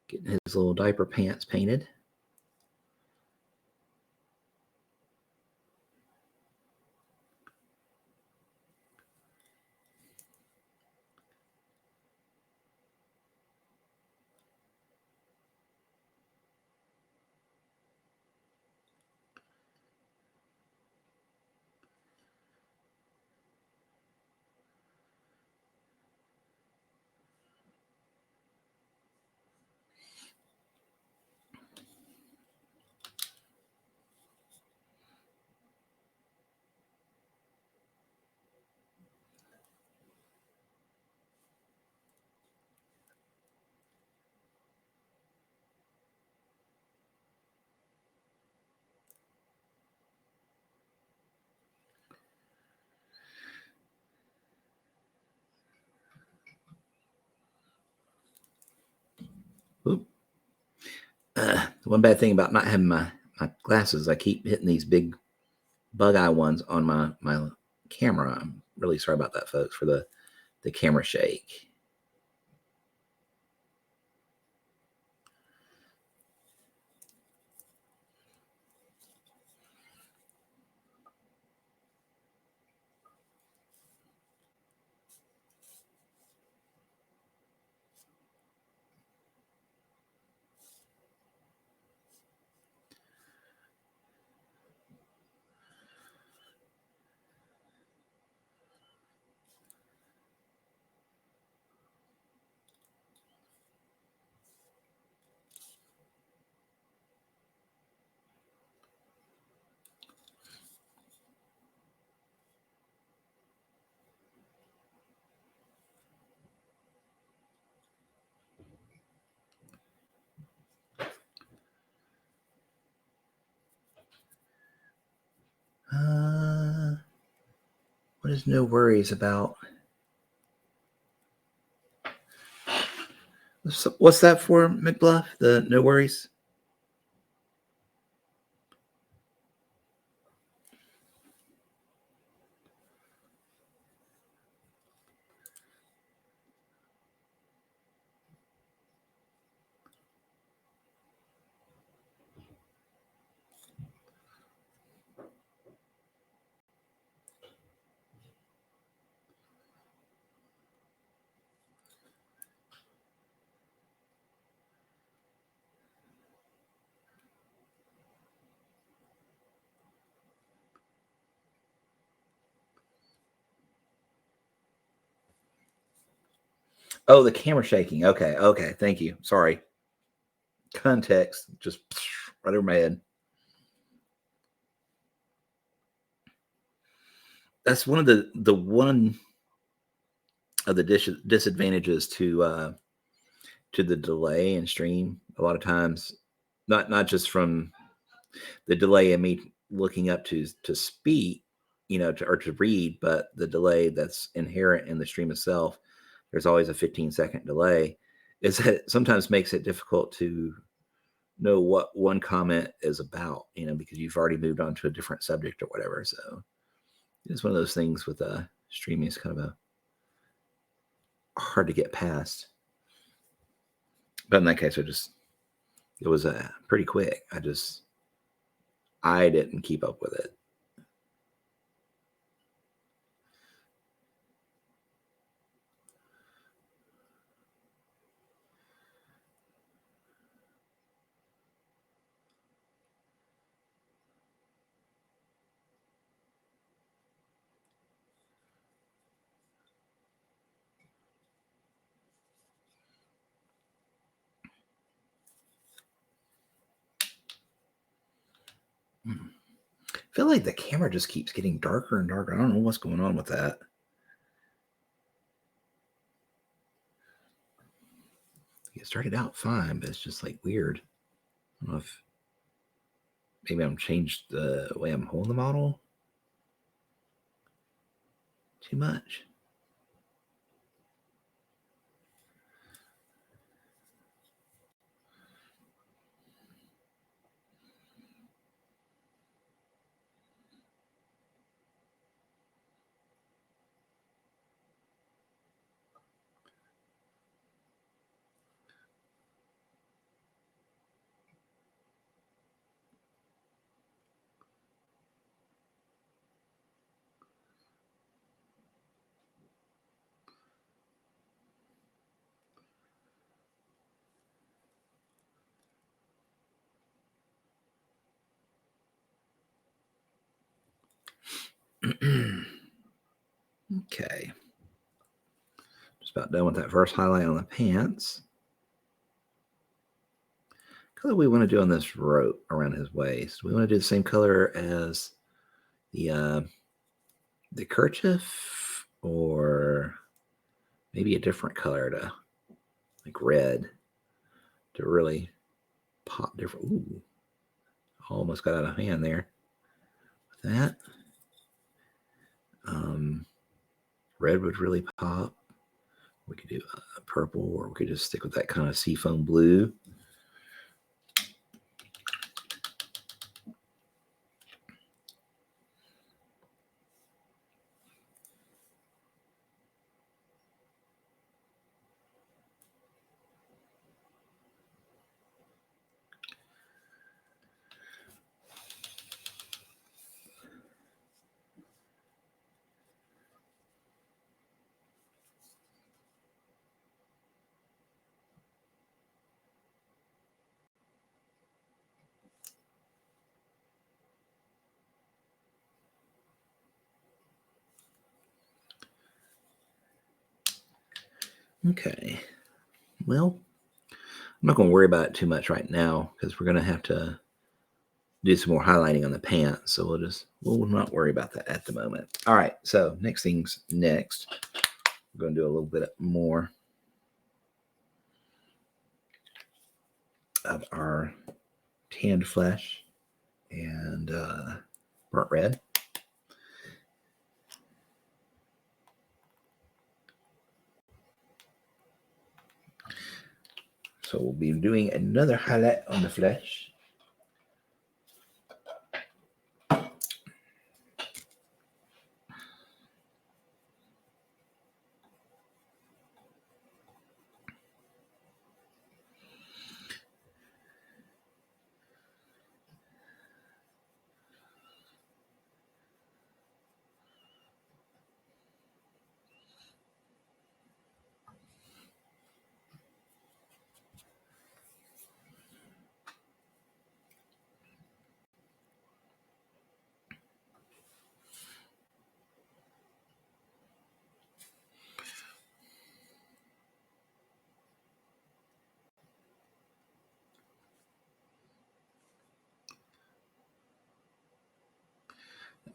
Getting his little diaper pants painted. Oop. One bad thing about not having my glasses, I keep hitting these big bug eye ones on my camera. I'm really sorry about that, folks, for the camera shake. What is no worries about? What's that for, McBluff? The no worries? Oh, the camera shaking. Okay. Thank you. Sorry. Context just right over my head. That's one of the disadvantages to the delay in stream. A lot of times, not just from the delay in me looking up to speak, or to read, but the delay that's inherent in the stream itself. There's always a 15-second delay. Is that it sometimes makes it difficult to know what one comment is about, because you've already moved on to a different subject or whatever. So it's one of those things with streaming is kind of a hard to get past. But in that case, it was pretty quick. I didn't keep up with it. I feel like the camera just keeps getting darker and darker. I don't know what's going on with that. It started out fine, but it's just like weird. I don't know if maybe I'm changed the way I'm holding the model too much. Okay. Just about done with that first highlight on the pants. Color we want to do on this rope around his waist. We want to do the same color as the kerchief, or maybe a different color, to like red, to really pop different. Ooh, almost got out of hand there with that. Red would really pop. We could do purple, or we could just stick with that kind of seafoam blue. Okay. Well, I'm not going to worry about it too much right now, because we're going to have to do some more highlighting on the pants. So we'll not worry about that at the moment. All right. So next. We're going to do a little bit more of our tanned flesh and burnt red. So we'll be doing another highlight on the flesh.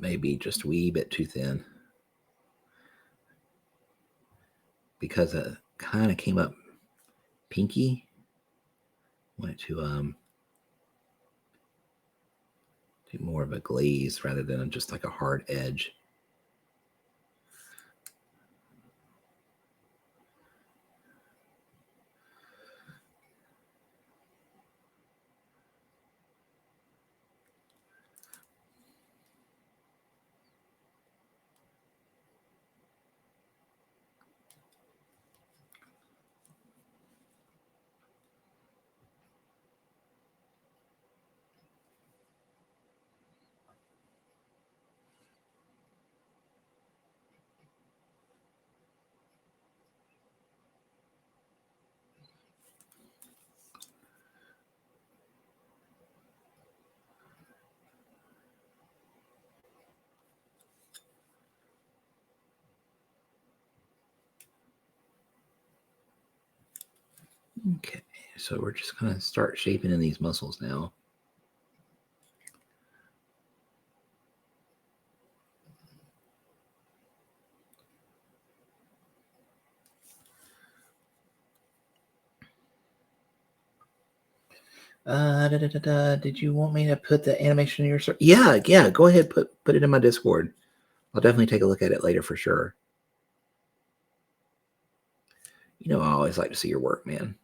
may be just a wee bit too thin because it kind of came up pinky. Want it to do more of a glaze rather than just like a hard edge. Okay, so we're just going to start shaping in these muscles now. Did you want me to put the animation in your story? Yeah. Go ahead, put it in my Discord. I'll definitely take a look at it later for sure. You know, I always like to see your work, man.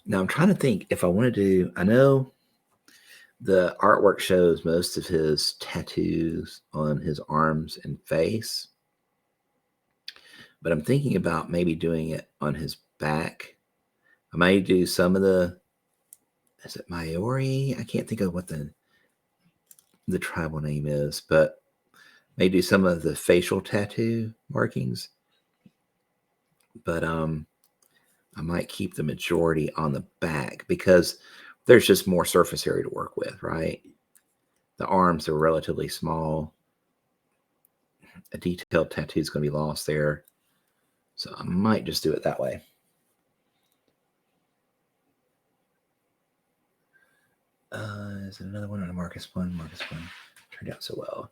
Now I'm trying to think if I want to do, I know the artwork shows most of his tattoos on his arms and face, but I'm thinking about maybe doing it on his back. I might do some of the, is it Maori? I can't think of what the tribal name is, but may do some of the facial tattoo markings. But I might keep the majority on the back because there's just more surface area to work with, right? The arms are relatively small. A detailed tattoo is going to be lost there. So I might just do it that way. Is it another one on a Marcus one? Marcus one turned out so well.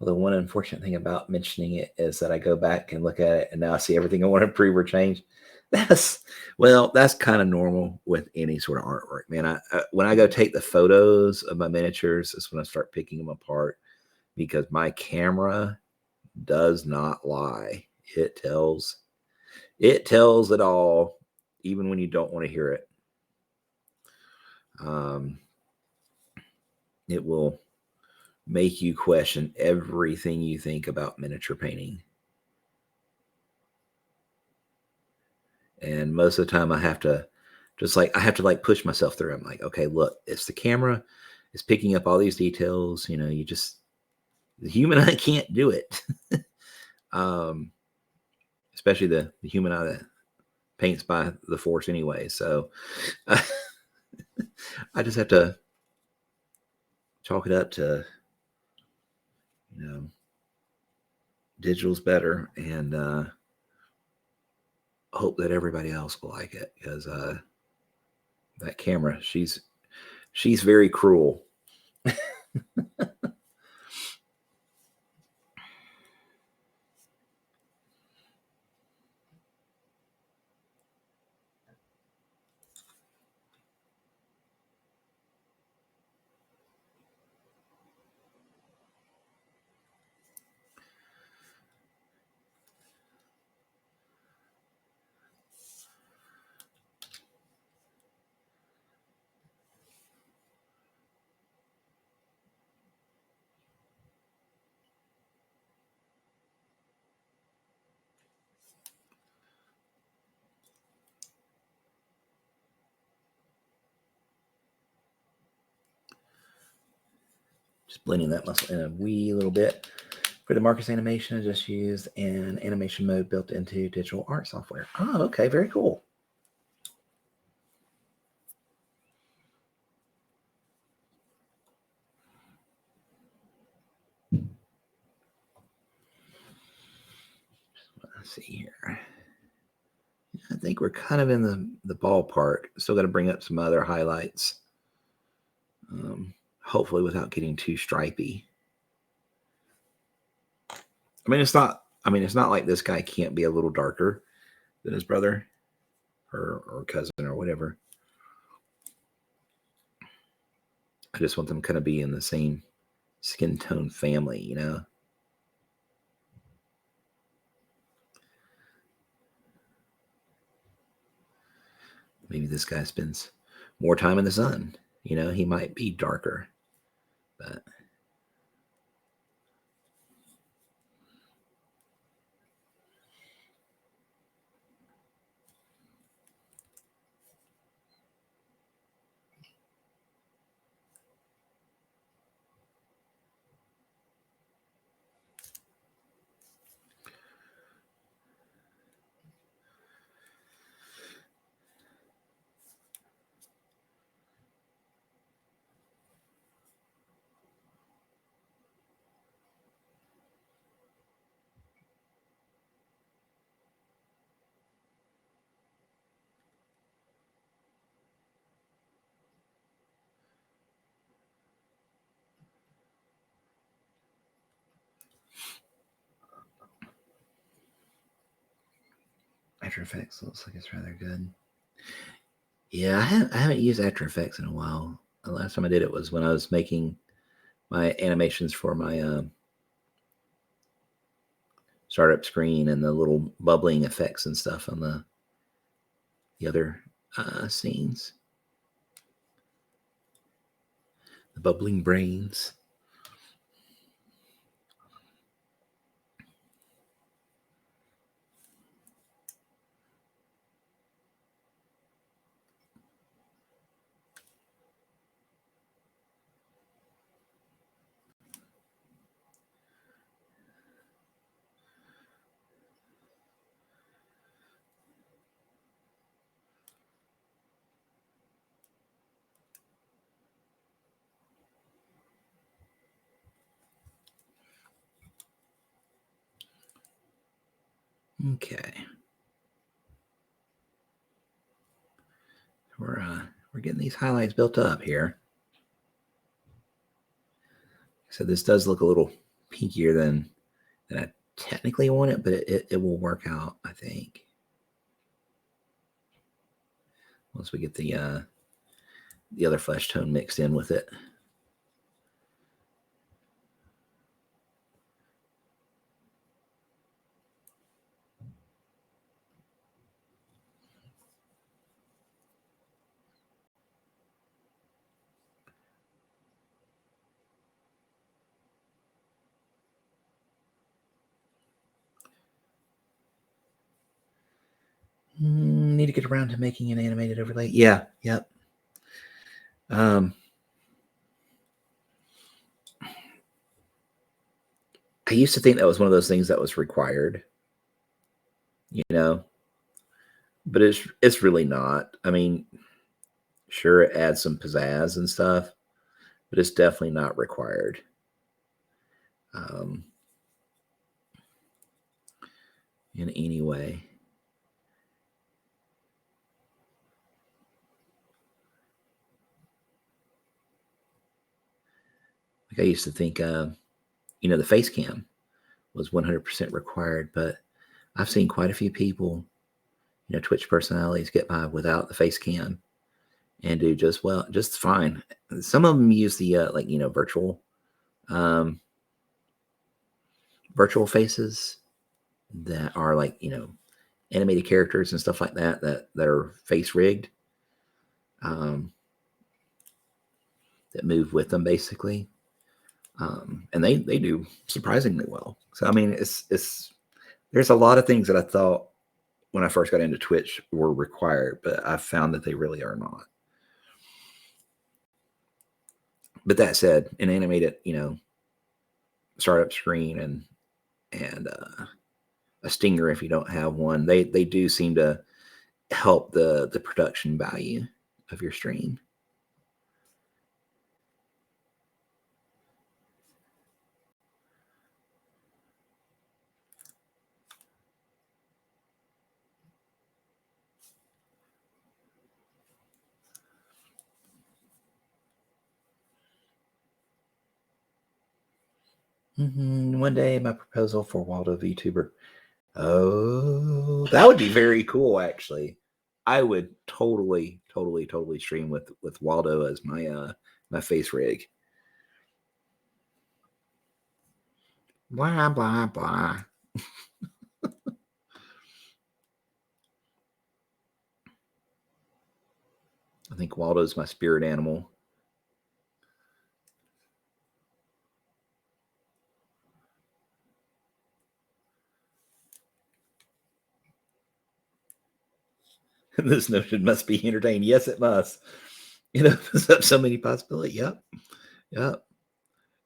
Well, the one unfortunate thing about mentioning it is that I go back and look at it and now I see everything I want to improve or change. That's kind of normal with any sort of artwork, man. I when I go take the photos of my miniatures, is when I start picking them apart because my camera does not lie. It tells it all, even when you don't want to hear it. It will make you question everything you think about miniature painting. And most of the time I have to push myself through. I'm like, okay, look, it's the camera is picking up all these details. You know, the human eye can't do it. Especially the human eye that paints by the force anyway. So I just have to chalk it up to, you know, digital's better and hope that everybody else will like it because that camera, she's very cruel. Just blending that muscle in a wee little bit. For the Marcus animation, I just used an animation mode built into digital art software. Oh, okay, very cool. Let's see here. I think we're kind of in the ballpark. Still got to bring up some other highlights. Hopefully without getting too stripy. I mean, it's not like this guy can't be a little darker than his brother or cousin or whatever. I just want them kind of be in the same skin tone family, you know? Maybe this guy spends more time in the sun. You know, he might be darker, but After Effects looks like it's rather good. Yeah, I haven't used After Effects in a while. The last time I did it was when I was making my animations for my startup screen and the little bubbling effects and stuff on the other scenes. The bubbling brains. Okay. We're getting these highlights built up here. So this does look a little pinkier than I technically want it, but it will work out, I think. Once we get the other flesh tone mixed in with it. Need to get around to making an animated overlay. Yeah, yep. I used to think that was one of those things that was required, you know, but it's really not. I mean, sure, it adds some pizzazz and stuff, but it's definitely not required. In any way. Like I used to think, the face cam was 100% required, but I've seen quite a few people, Twitch personalities get by without the face cam and do just fine. Some of them use the virtual faces that are like animated characters and stuff like that are face rigged, that move with them basically. And they do surprisingly well. So I mean, it's there's a lot of things that I thought when I first got into Twitch were required, but I found that they really are not. But that said, an animated, startup screen and a stinger, if you don't have one, they do seem to help the production value of your stream. One day, my proposal for Waldo VTuber. Oh, that would be very cool, actually. I would totally stream with Waldo as my my face rig. Blah blah blah. I think Waldo's my spirit animal. This notion must be entertained. Yes, it must. It opens up so many possibilities. Yep.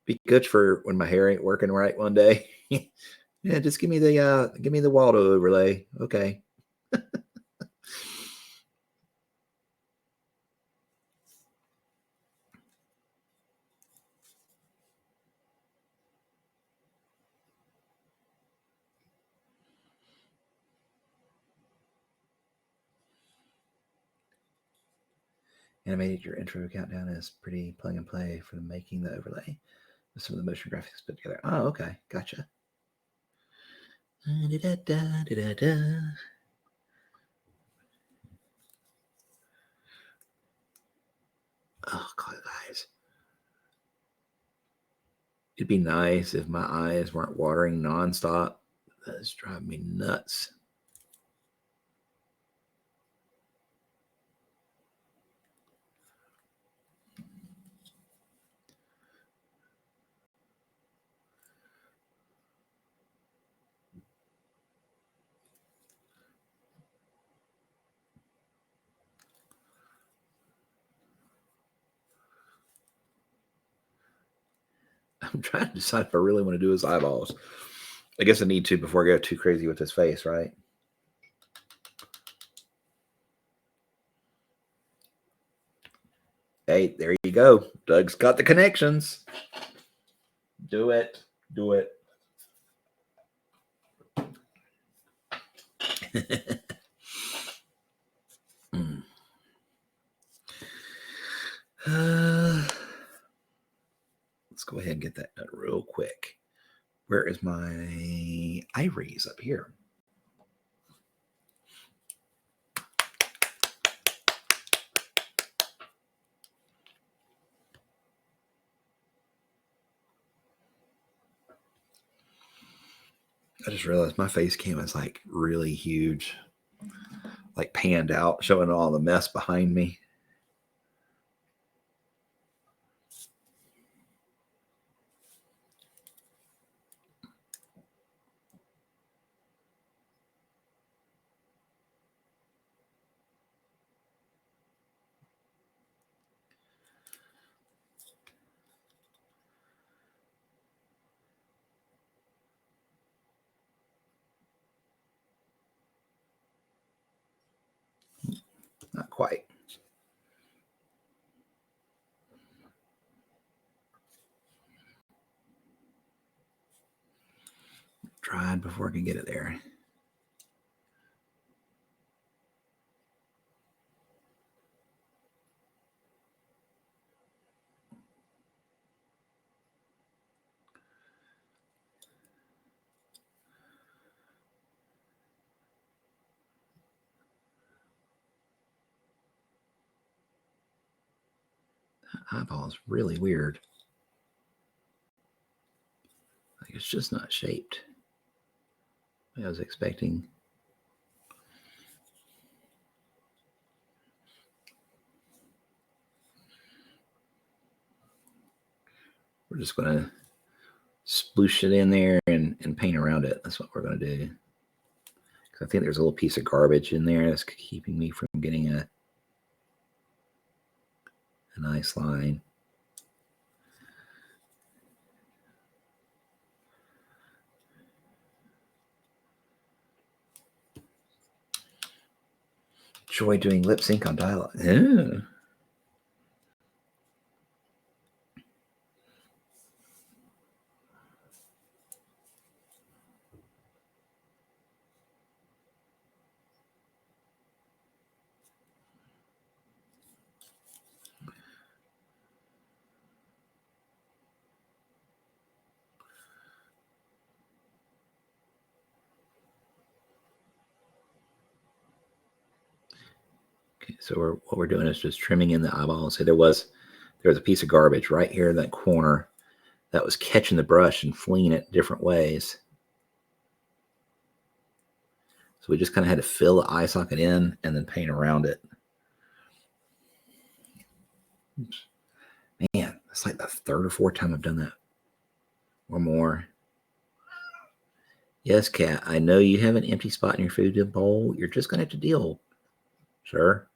Be good for when my hair ain't working right one day. Yeah, just give me the Waldo overlay. Okay. Animated your intro countdown is pretty plug and play for making the overlay with some of the motion graphics put together. Oh, okay. Gotcha. Oh, guys. It'd be nice if my eyes weren't watering nonstop. That's driving me nuts. I'm trying to decide if I really want to do his eyeballs. I guess I need to before I go too crazy with his face, right? Hey, there you go. Doug's got the connections. Do it. Do it. Let's go ahead and get that done real quick. Where is my iris up here? I just realized my face cam is like really huge, like panned out, showing all the mess behind me. Not quite. Tried before I can get it there. That eyeball is really weird. Like it's just not shaped. I was expecting. We're just going to sploosh it in there and paint around it. That's what we're going to do. Because I think there's a little piece of garbage in there that's keeping me from getting a nice line. enjoy doing lip sync on dialogue. Yeah. Okay, so what we're doing is just trimming in the eyeball. So there was a piece of garbage right here in that corner that was catching the brush and flinging it different ways. So we just kind of had to fill the eye socket in and then paint around it. Oops. Man, that's like the third or fourth time I've done that. Or more. Yes, Kat, I know you have an empty spot in your food bowl. You're just going to have to deal. Sure.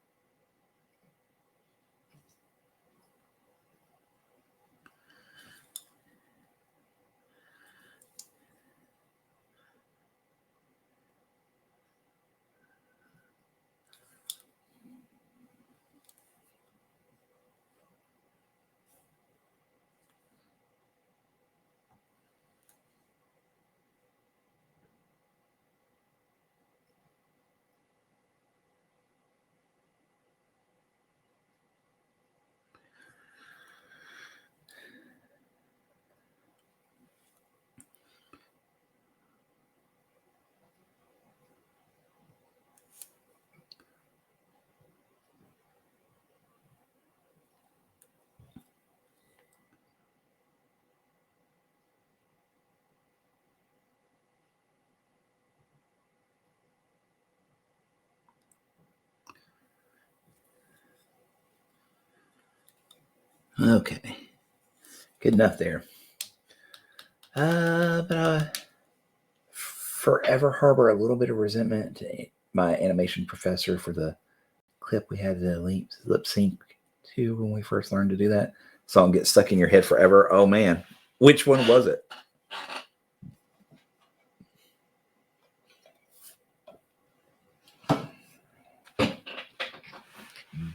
Okay. Good enough there. But I forever harbor a little bit of resentment to my animation professor for the clip we had to lip sync to when we first learned to do that. Song gets stuck in your head forever. Oh man. Which one was it?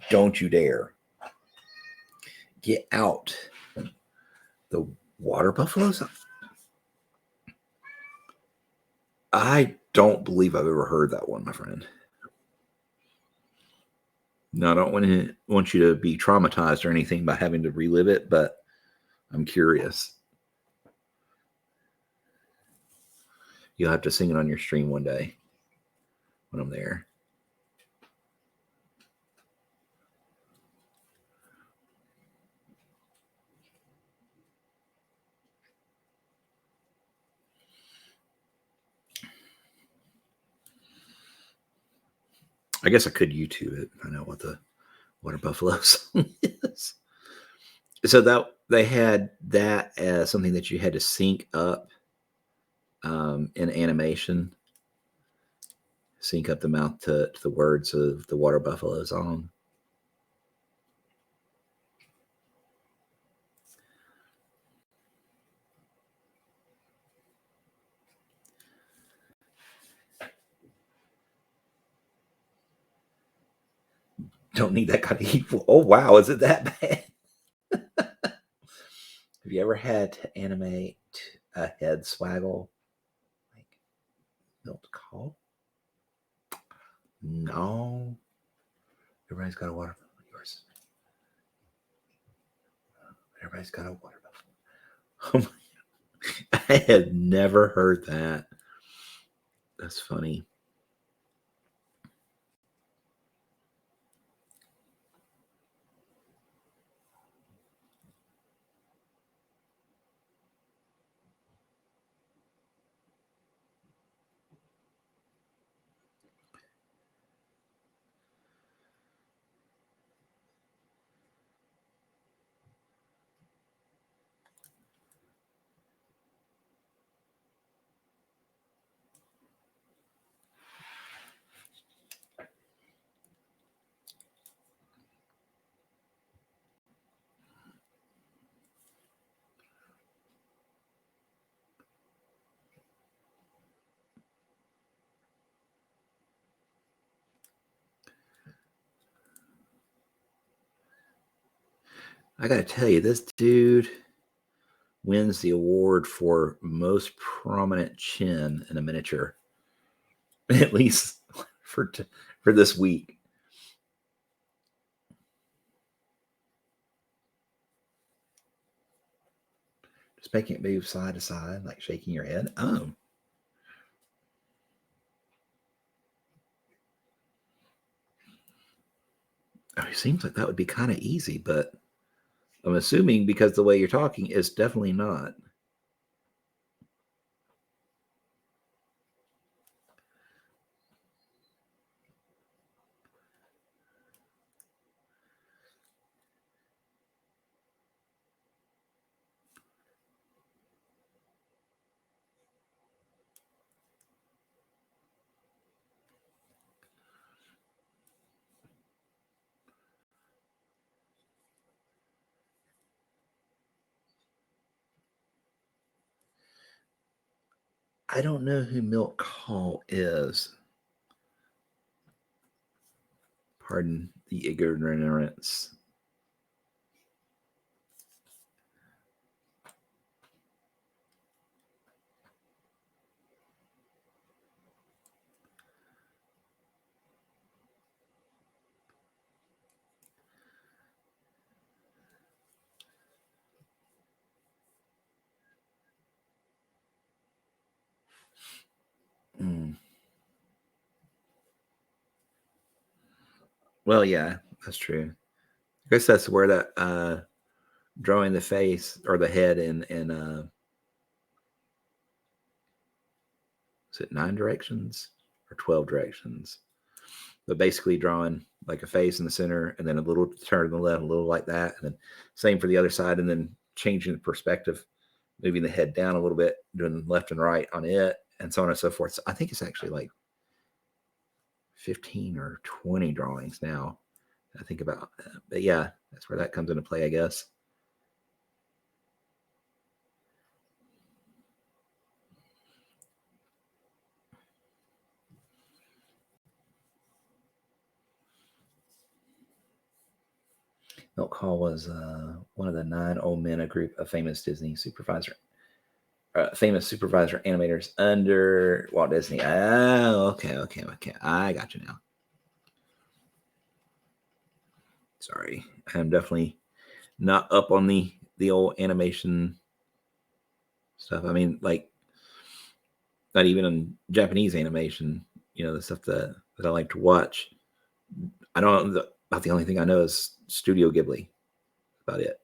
Don't you dare. Get out. The water buffaloes? I don't believe I've ever heard that one, my friend. No, I don't want you to be traumatized or anything by having to relive it, but I'm curious. You'll have to sing it on your stream one day when I'm there. I guess I could YouTube it. I know what the water buffalo song is. So that they had that as something that you had to sync up in animation, sync up the mouth to the words of the water buffalo song. Don't need that kind of evil. Oh wow, is it that bad? Have you ever had to animate a head swaggle like milk call? No. Everybody's got a water buffalo. Yours. Everybody's got a water buffalo. Oh my, I had never heard that. That's funny. I got to tell you, this dude wins the award for most prominent chin in a miniature, at least for this week. Just making it move side to side, like shaking your head. Oh. It seems like that would be kind of easy, but I'm assuming because the way you're talking, it's definitely not. I don't know who Milk Hall is. Pardon the ignorance. Mm. Well, yeah, that's true. I guess that's where that drawing the face or the head in is it 9 directions or 12 directions? But basically drawing like a face in the center and then a little turn to the left, a little like that, and then same for the other side, and then changing the perspective, moving the head down a little bit, doing left and right on it, and so on and so forth. So I think it's actually like 15 or 20 drawings now. I think about that. But yeah, that's where that comes into play, I guess. Milk Hall was one of the 9 old men, a group of famous famous supervisor animators under Walt Disney. Oh, okay. I got you now. Sorry, I'm definitely not up on the old animation stuff. I mean, like not even on Japanese animation. You know, the stuff that I like to watch. I don't. About the only thing I know is Studio Ghibli. About it.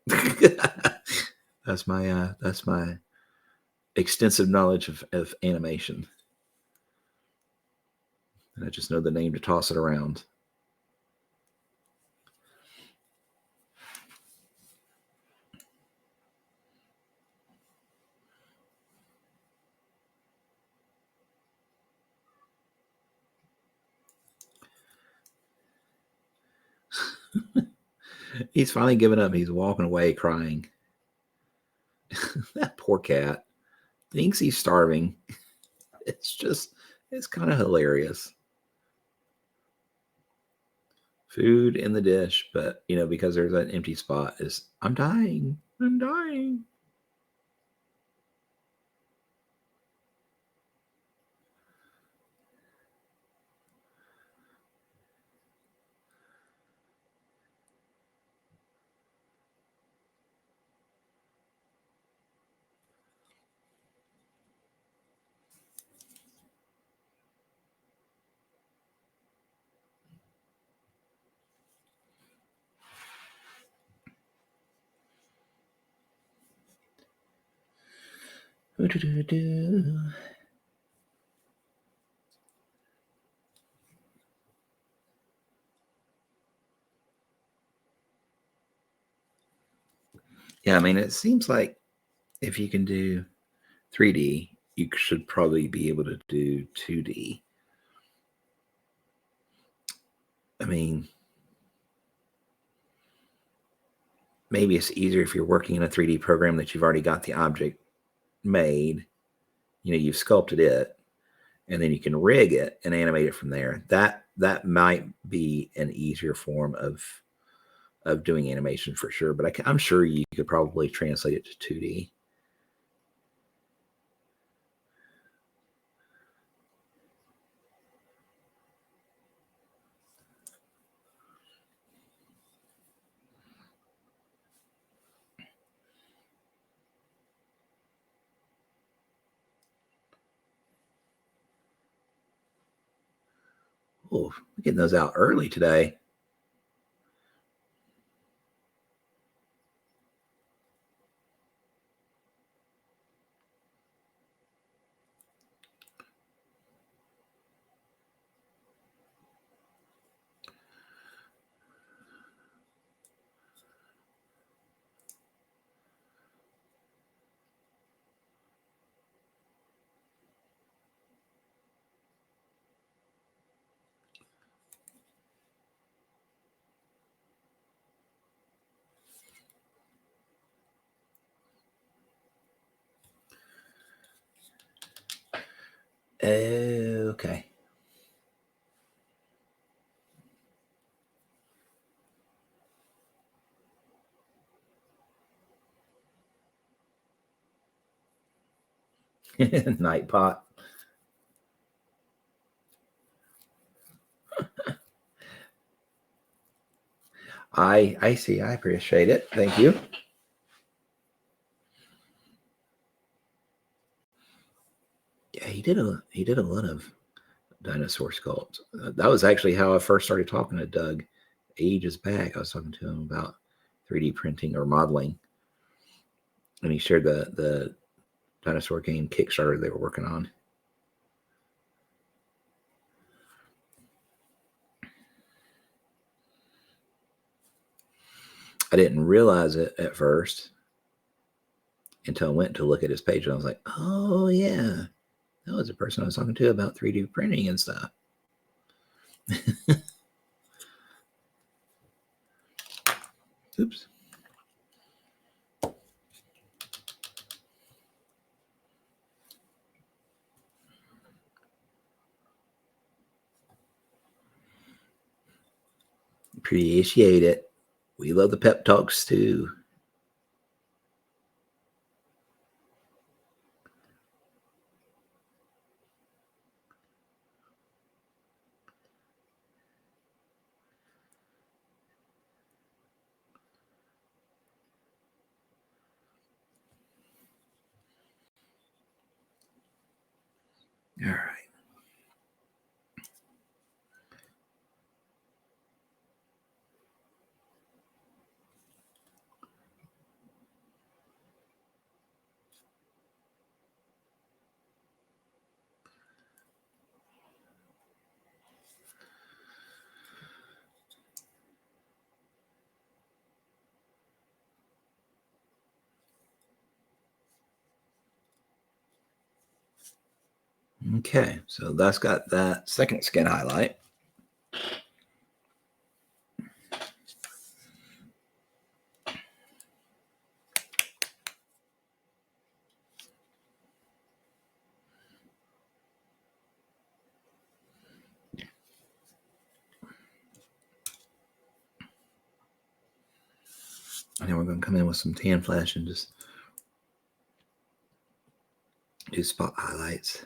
That's my extensive knowledge of animation, and I just know the name to toss it around. He's finally given up. He's walking away crying. That poor cat thinks he's starving. It's kind of hilarious. Food in the dish, but you know, because there's an empty spot, is I'm dying. I'm dying. Yeah, I mean, it seems like if you can do 3D, you should probably be able to do 2D. I mean, maybe it's easier if you're working in a 3D program that you've already got the object made. You know, you've sculpted it, and then you can rig it and animate it from there. That might be an easier form of doing animation for sure, but I'm sure you could probably translate it to 2D. Oh, we're getting those out early today. Okay. Night pot. I see. I appreciate it. Thank you. Yeah, he did a lot of dinosaur sculpts. That was actually how I first started talking to Doug ages back. I was talking to him about 3D printing or modeling, and he shared the dinosaur game Kickstarter they were working on. I didn't realize it at first until I went to look at his page, and I was like, "Oh yeah, that was the person I was talking to about 3D printing and stuff." Oops. Appreciate it. We love the pep talks too. All right. Okay, so that's got that second skin highlight. And then we're going to come in with some tan flash and just do spot highlights.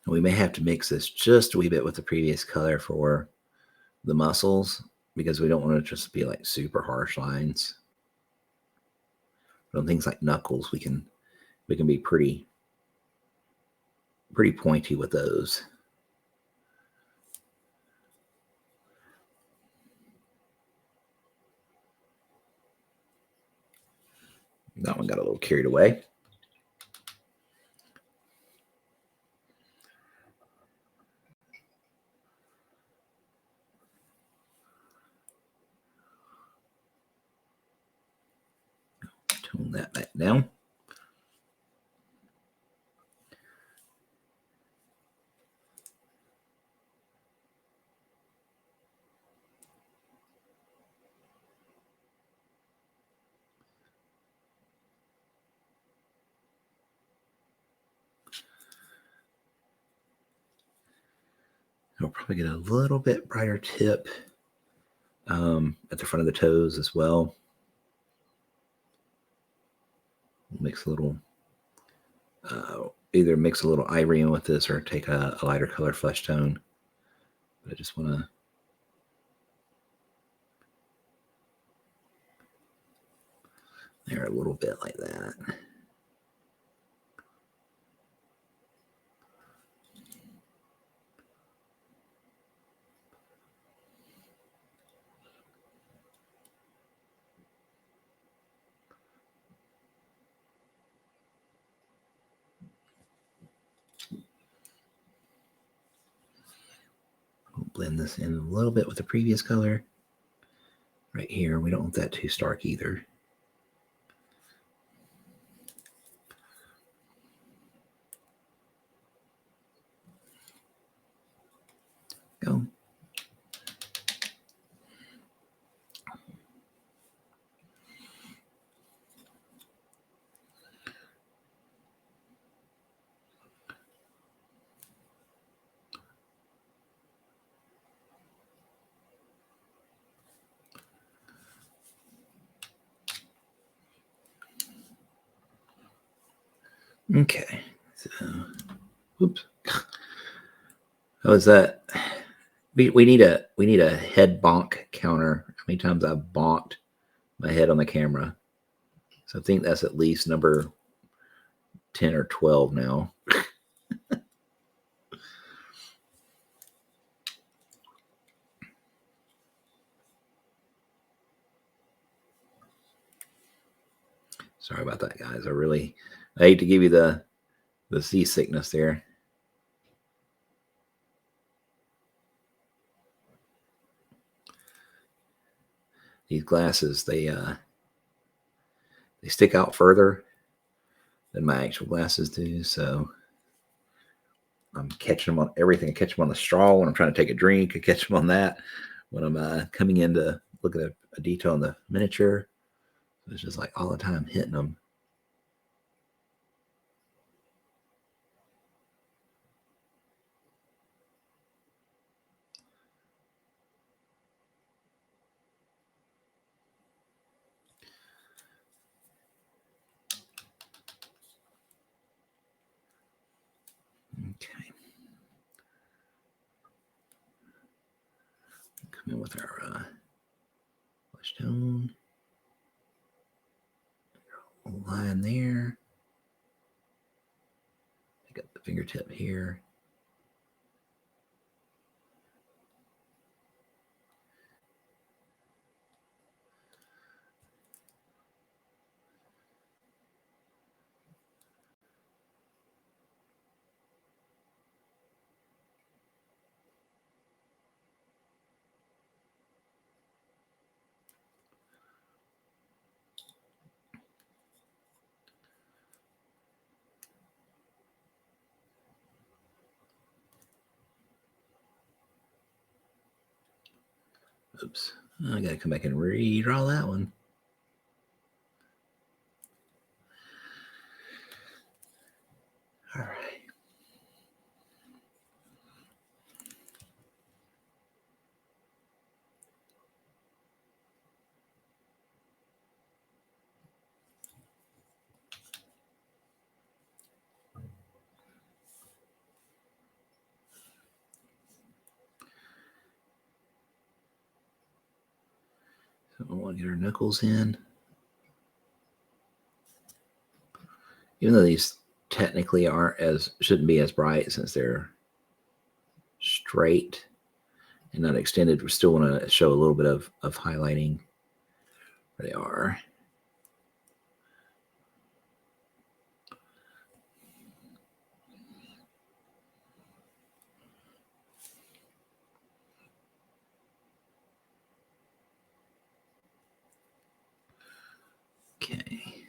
And we may have to mix this just a wee bit with the previous color for the muscles because we don't want to just be like super harsh lines. But on things like knuckles, we can be pretty pointy with those. That one got a little carried away. Tone that back down. I'll probably get a little bit brighter tip at the front of the toes as well. Mix a little, either mix a little ivory in with this or take a lighter color flesh tone. But I just want to there a little bit like that. We'll blend this in a little bit with the previous color. Right here, we don't want that too stark either. Go. Okay. So, oops. How is that? We need a head bonk counter. How many times I've bonked my head on the camera? So I think that's at least number 10 or 12 now. Sorry about that, guys. I hate to give you the seasickness there. These glasses, they stick out further than my actual glasses do, so I'm catching them on everything. I catch them on the straw when I'm trying to take a drink. I catch them on that when I'm coming in to look at a detail in the miniature. It's just like all the time hitting them. Okay. Come in with our flesh tone. Line there. Pick up the fingertip here. Oops. I got to come back and redraw that one. All right. So I want to get our knuckles in. Even though these technically shouldn't be as bright since they're straight and not extended, we still want to show a little bit of highlighting where they are. Okay.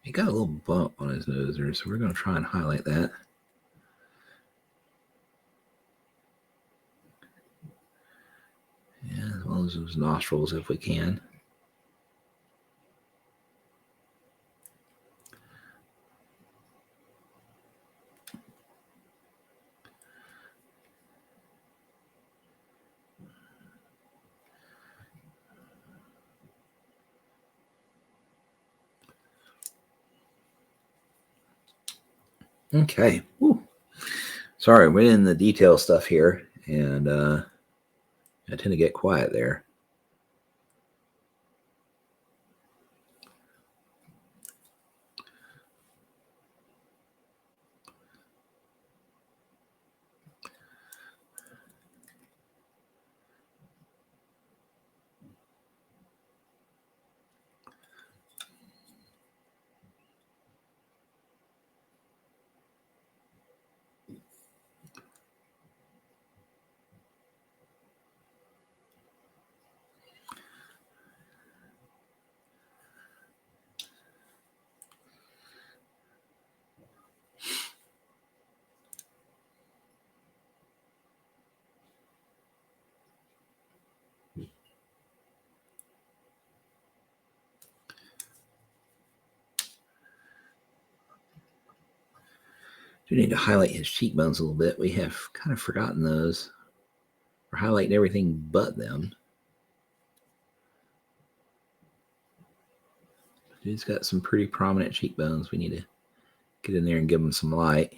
He got a little bump on his nose there, so we're going to try and highlight that. Yeah, as well as those nostrils if we can. Okay. Woo. Sorry, we're in the detail stuff here, and I tend to get quiet there. Do need to highlight his cheekbones a little bit. We have kind of forgotten those. We're highlighting everything but them. He's got some pretty prominent cheekbones. We need to get in there and give him some light.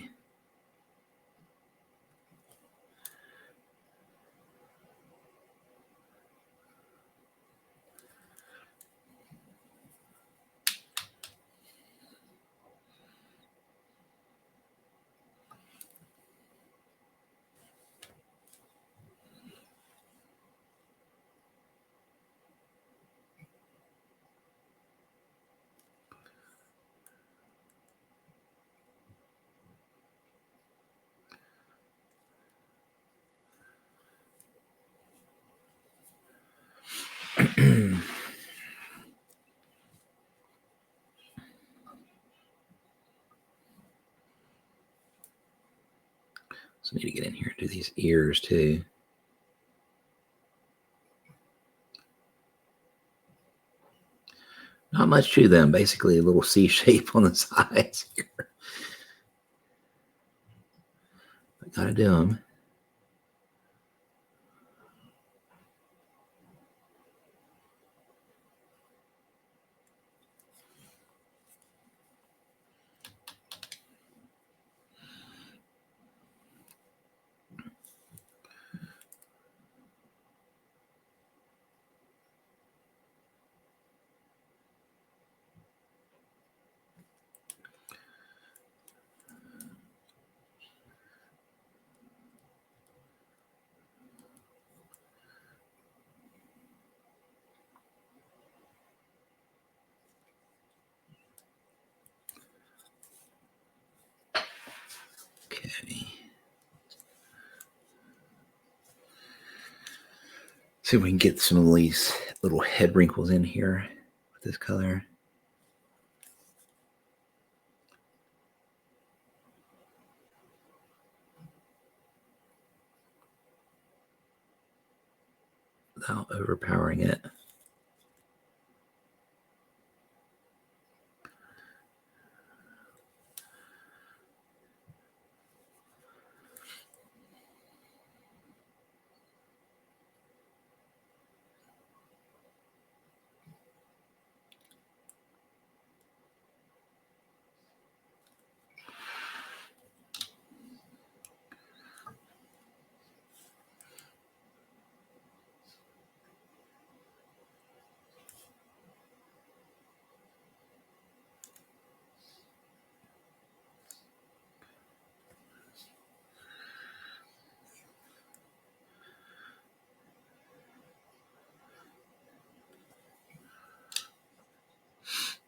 So we need to get in here and do these ears too. Not much to them, basically a little C shape on the sides here. But gotta do them. Okay. See if we can get some of these little head wrinkles in here with this color. Without overpowering it.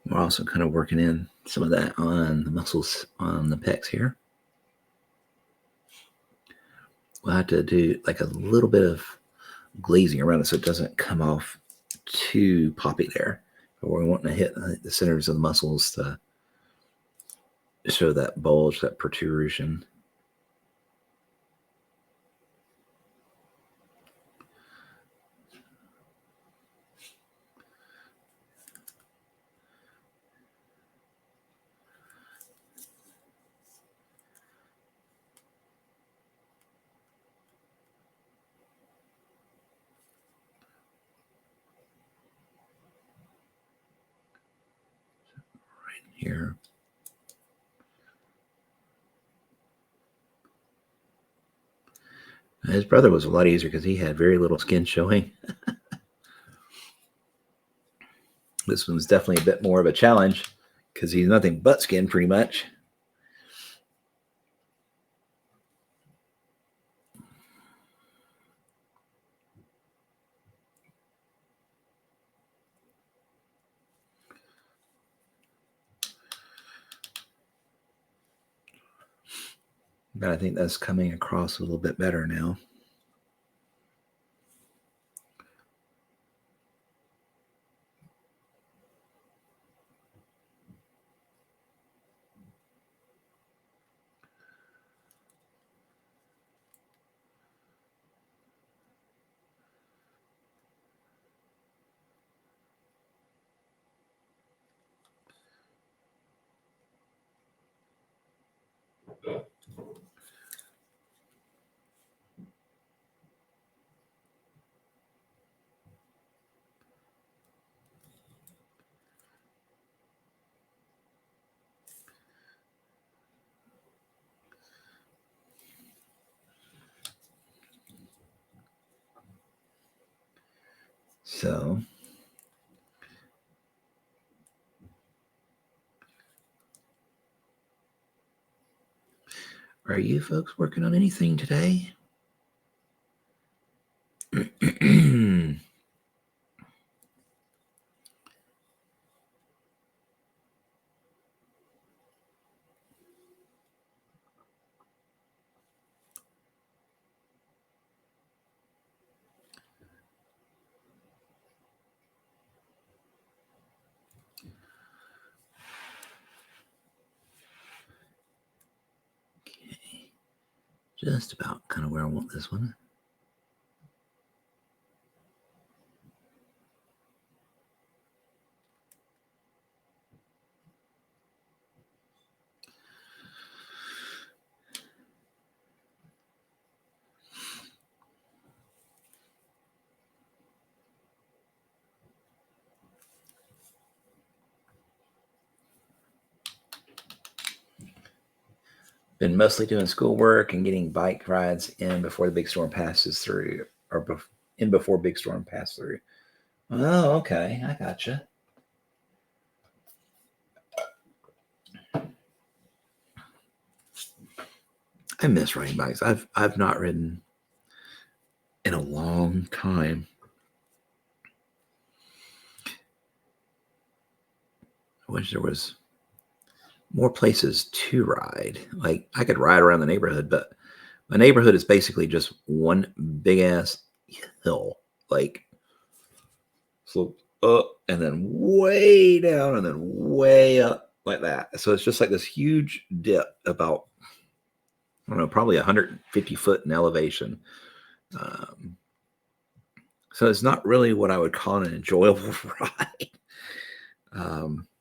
We're also kind of working in some of that on the muscles on the pecs here. We'll have to do like a little bit of glazing around it so it doesn't come off too poppy there. But we're wanting to hit the centers of the muscles to show that bulge, that protrusion. Here. His brother was a lot easier because he had very little skin showing. This one's definitely a bit more of a challenge because he's nothing but skin pretty much. But I think that's coming across a little bit better now. So are you folks working on anything today? Okay. Just about kind of where I want this one. Been mostly doing schoolwork and getting bike rides in before the big storm passes through, or in before big storm pass through. Oh, okay, I gotcha. I miss riding bikes. I've not ridden in a long time. I wish there was more places to ride. Like I could ride around the neighborhood, but my neighborhood is basically just one big ass hill. Like slope up and then way down and then way up like that. So it's just like this huge dip about, I don't know, probably 150 foot in elevation. So it's not really what I would call an enjoyable ride.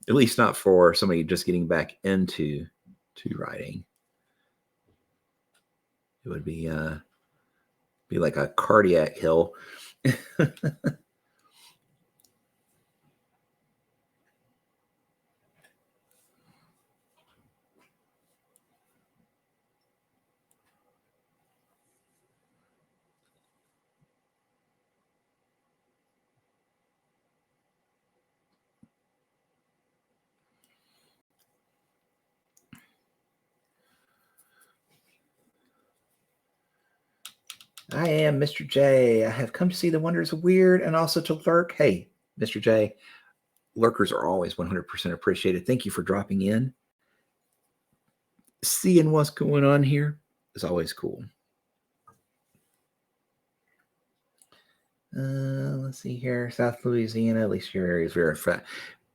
At least not for somebody just getting back into riding. It would be like a cardiac hill. I am Mr. J. I have come to see the wonders of Wyrd and also to lurk. Hey, Mr. J, lurkers are always 100% appreciated. Thank you for dropping in. Seeing what's going on here is always cool. Let's see here. South Louisiana, at least your area is very fat.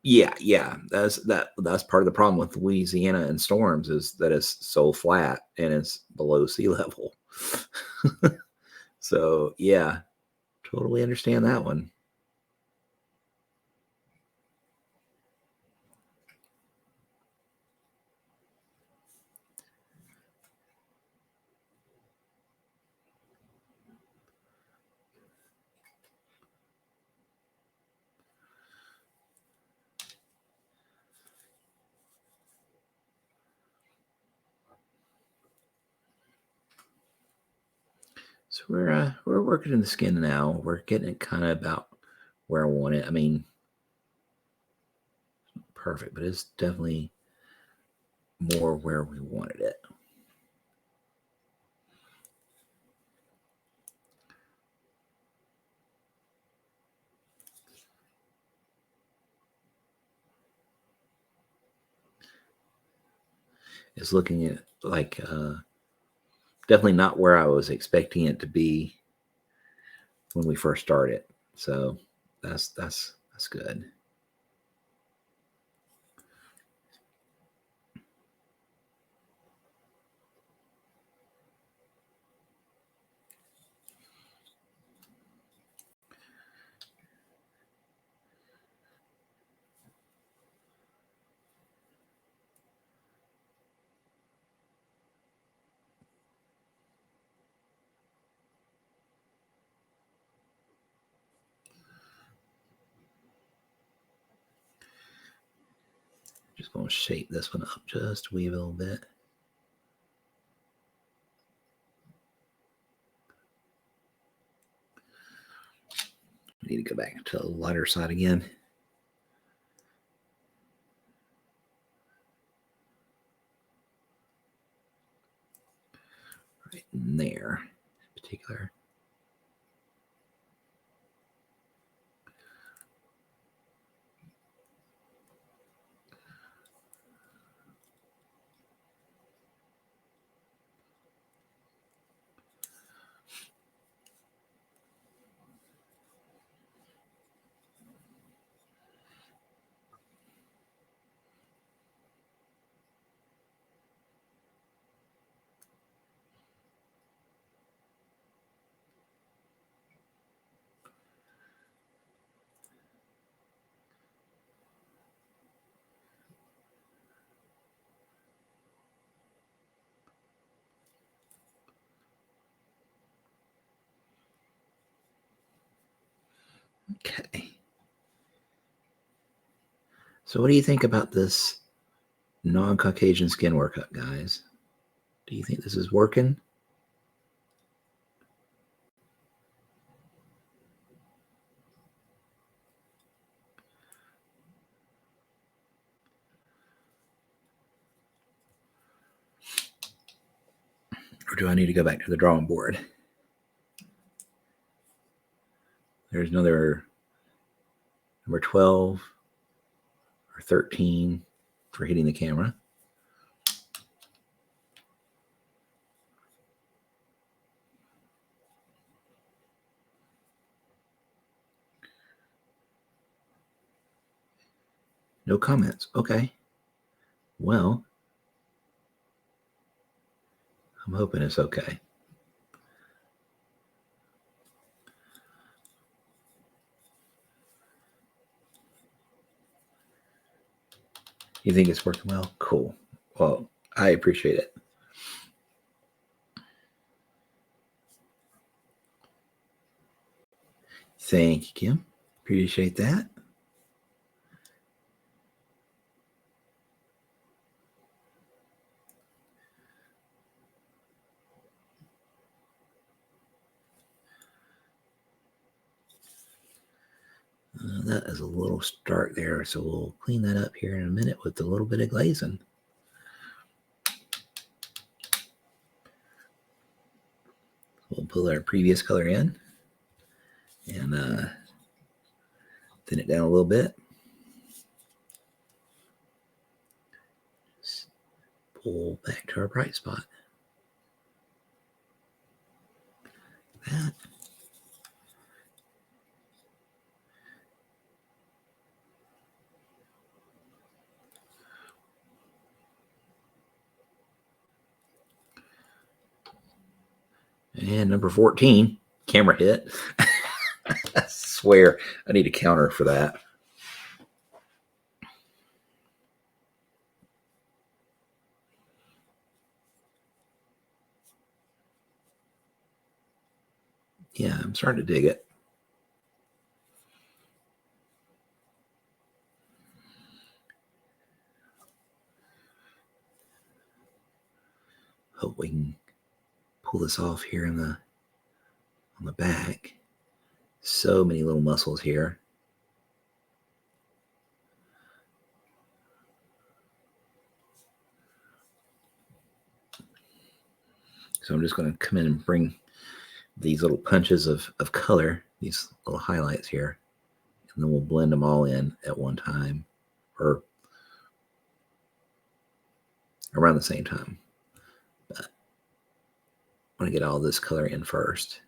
Yeah. That's part of the problem with Louisiana and storms is that it's so flat and it's below sea level. So yeah, totally understand that one. So we're working in the skin now. We're getting it kind of about where I want it. I mean, perfect, but it's definitely more where we wanted it. It's looking at like definitely not where I was expecting it to be when we first started. So that's good. Just going to shape this one up just a wee little bit. I need to go back to the lighter side again. Right in there, in particular. Okay. So what do you think about this non-Caucasian skin workup, guys? Do you think this is working? Or do I need to go back to the drawing board? There's another number 12 or 13 for hitting the camera. No comments. Okay. Well, I'm hoping it's okay. You think it's working well? Cool. Well, I appreciate it. Thank you, Kim. Appreciate that. That is a little stark there, so we'll clean that up here in a minute with a little bit of glazing. We'll pull our previous color in and thin it down a little bit. Just pull back to our bright spot. That. And number 14, camera hit. I swear I need a counter for that. Yeah, I'm starting to dig it. Hope we can pull this off here on the back. So many little muscles here. So I'm just going to come in and bring these little punches of color, these little highlights here, and then we'll blend them all in at one time or around the same time. But I want to get all this color in first.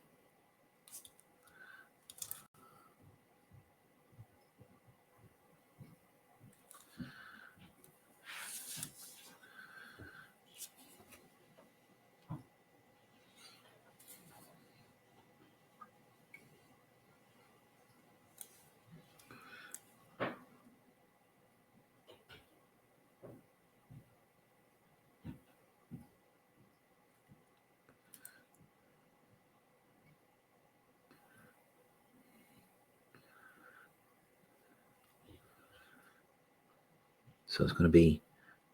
So it's going to be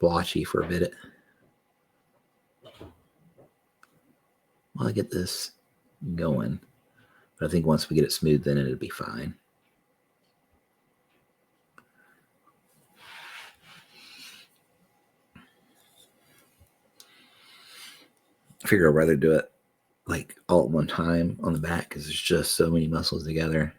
blotchy for a bit while I get this going. But I think once we get it smoothed in, it'll be fine. I figure I'd rather do it like all at one time on the back because there's just so many muscles together.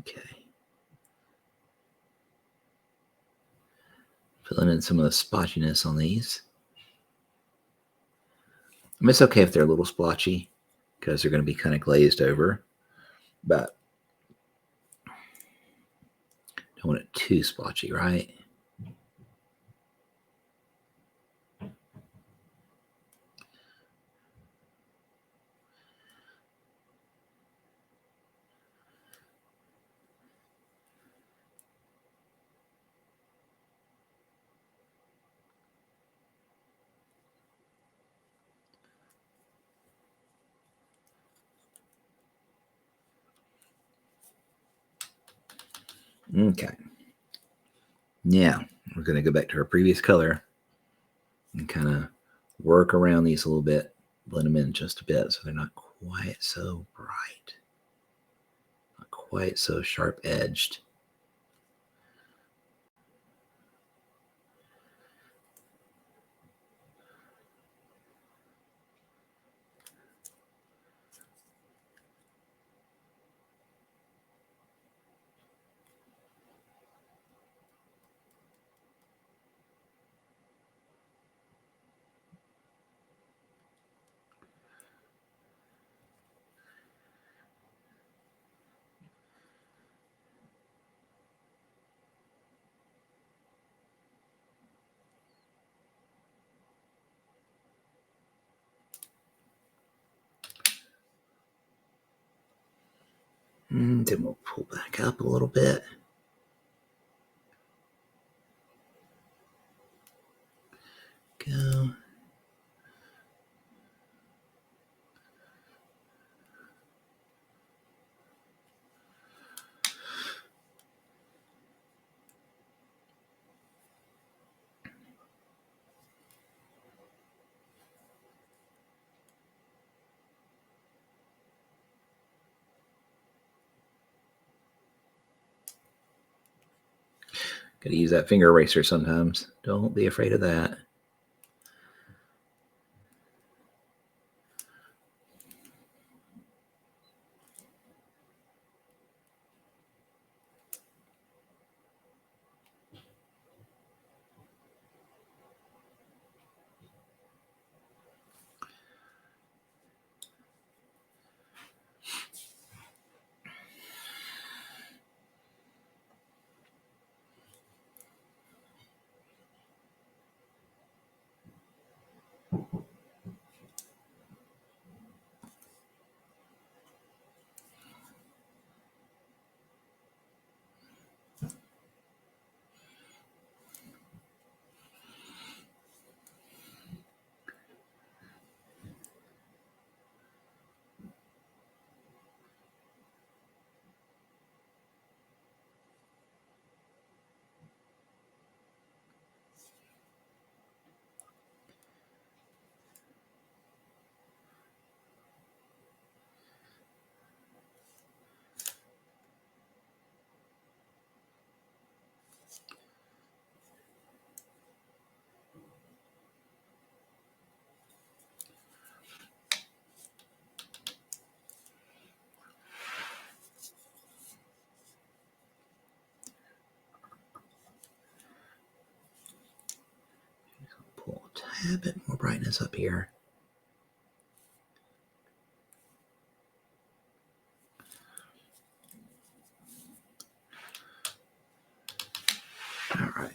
Okay. Filling in some of the splotchiness on these. I mean, it's okay if they're a little splotchy because they're going to be kind of glazed over, but don't want it too splotchy, right? Okay. Now, we're going to go back to our previous color and kind of work around these a little bit, blend them in just a bit so they're not quite so bright, not quite so sharp edged. And then we'll pull back up a little bit. Go. Gotta use that finger eraser sometimes. Don't be afraid of that. Pull a tad bit more brightness up here. All right.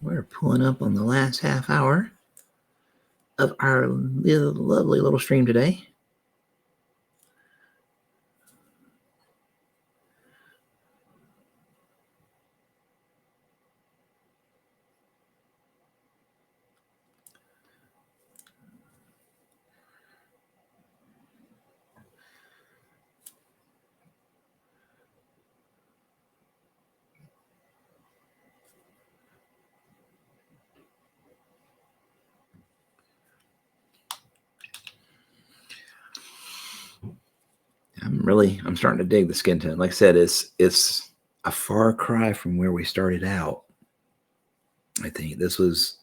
We're pulling up on the last half hour of our lovely little stream today. I'm starting to dig the skin tone. Like I said, it's a far cry from where we started out. I think this was,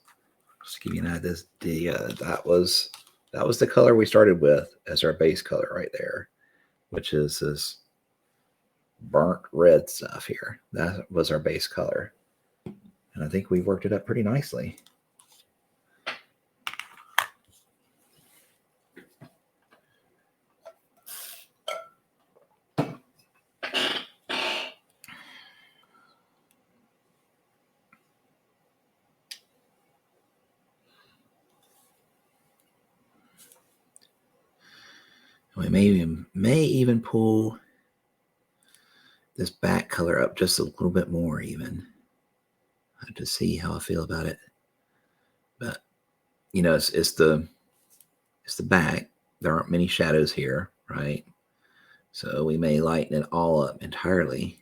just to give you an idea, that was the color we started with as our base color right there, which is this burnt red stuff here. That was our base color. And I think we worked it up pretty nicely. We may even pull this back color up just a little bit more even. I have to see how I feel about it. But you know, it's the back. There aren't many shadows here, right? So we may lighten it all up entirely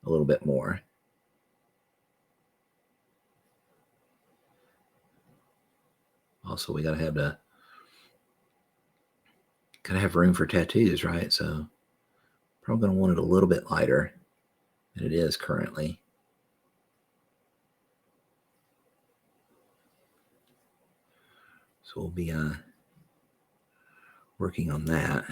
a little bit more. Also, we gotta have room for tattoos, right? So probably gonna want it a little bit lighter than it is currently. So we'll be working on that.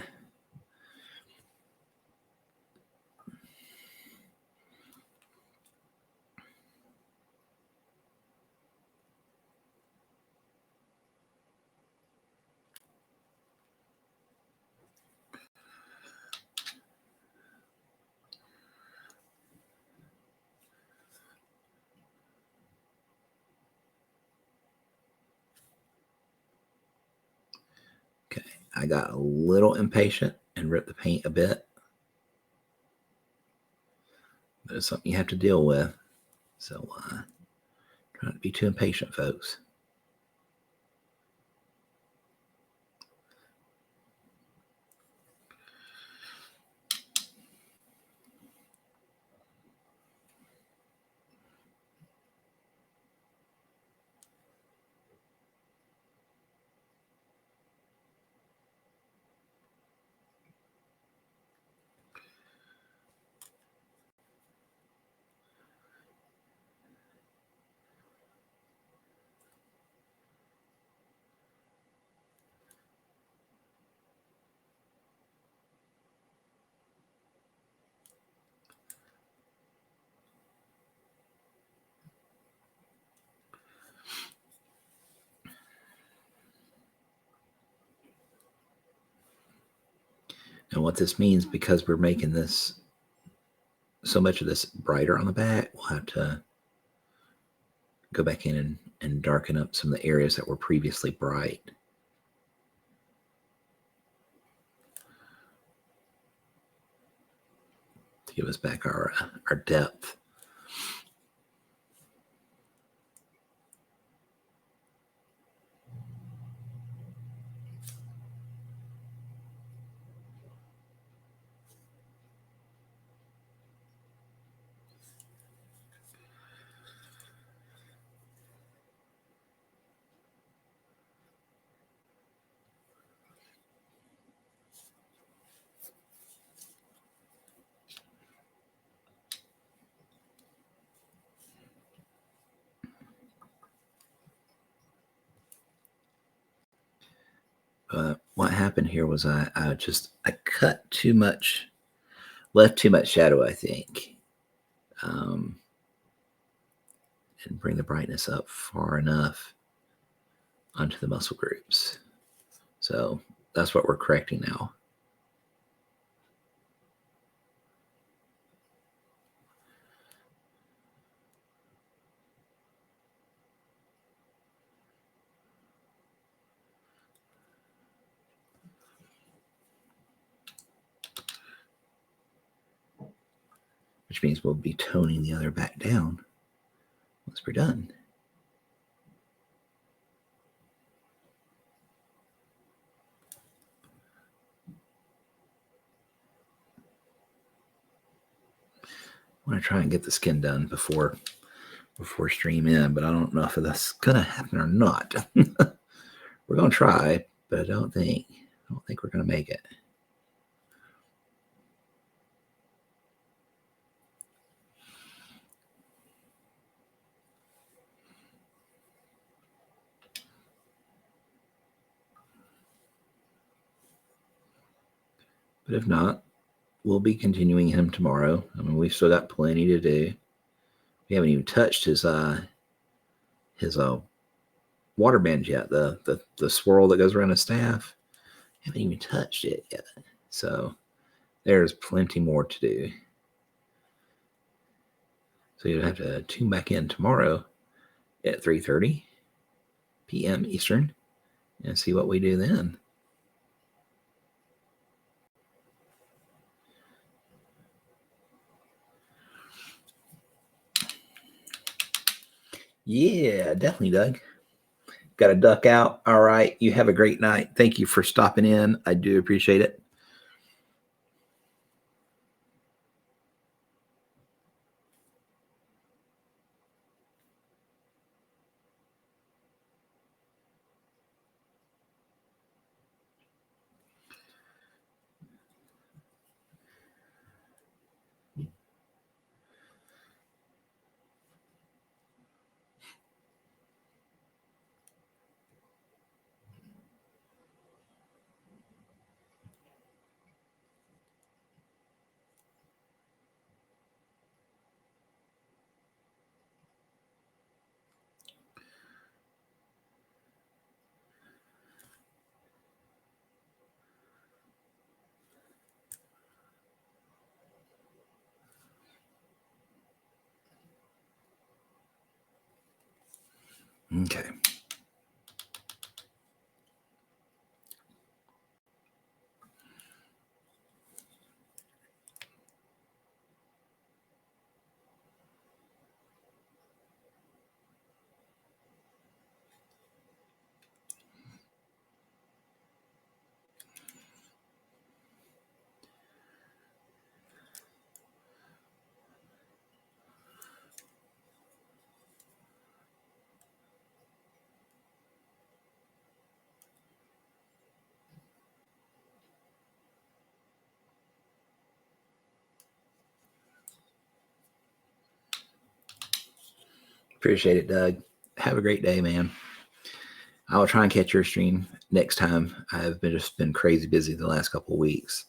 Okay, I got a little impatient and ripped the paint a bit. But it's something you have to deal with. So try not to be too impatient, folks. And what this means, because we're making this so much of this brighter on the back, we'll have to go back in and darken up some of the areas that were previously bright. To give us back our depth. What happened here was I cut too much, left too much shadow, I think, and bring the brightness up far enough onto the muscle groups. So that's what we're correcting now. Which means we'll be toning the other back down once we're done. I want to try and get the skin done before stream in, but I don't know if that's gonna happen or not. We're gonna try, but I don't think we're gonna make it. But if not, we'll be continuing him tomorrow. I mean, we've still got plenty to do. We haven't even touched his water bend yet. The swirl that goes around his staff. Haven't even touched it yet. So there's plenty more to do. So you'll have to tune back in tomorrow at 3:30 p.m. Eastern and see what we do then. Yeah, definitely, Doug. Got to duck out. All right. You have a great night. Thank you for stopping in. I do appreciate it. Okay. Appreciate it, Doug. Have a great day, man. I will try and catch your stream next time. I've just been crazy busy the last couple of weeks.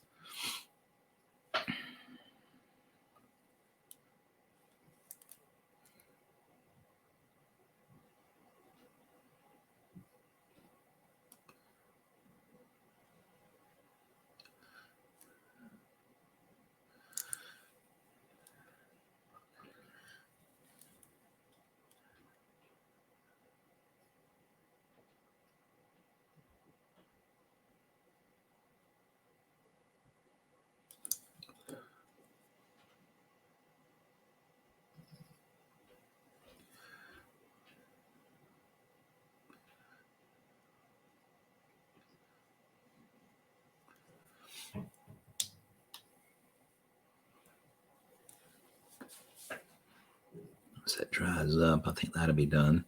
Once that dries up, I think that'll be done.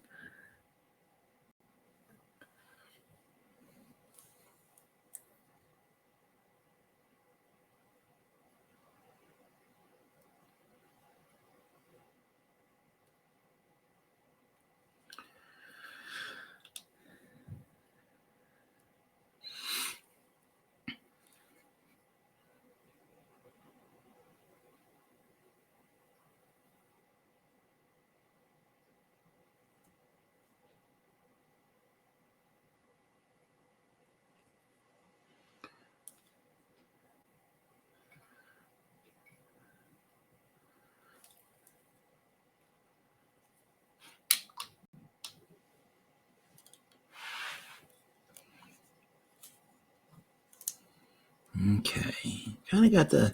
Okay, kind of got the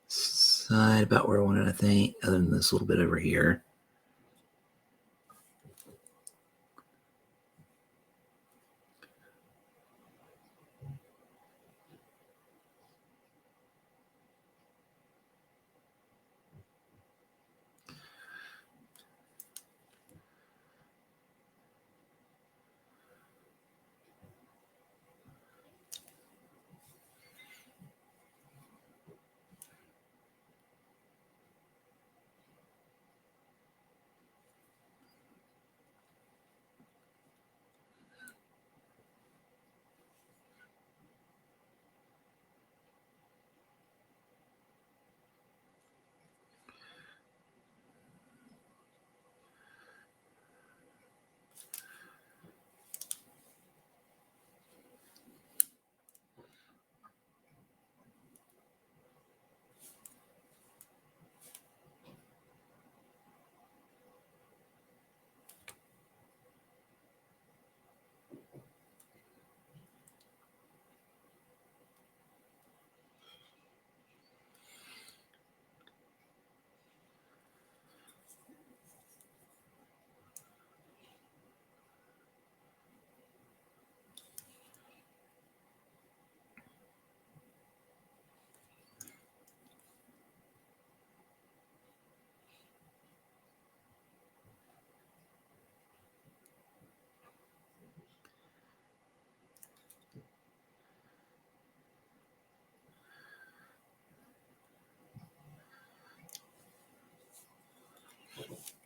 side about where I wanted, I think, other than this little bit over here.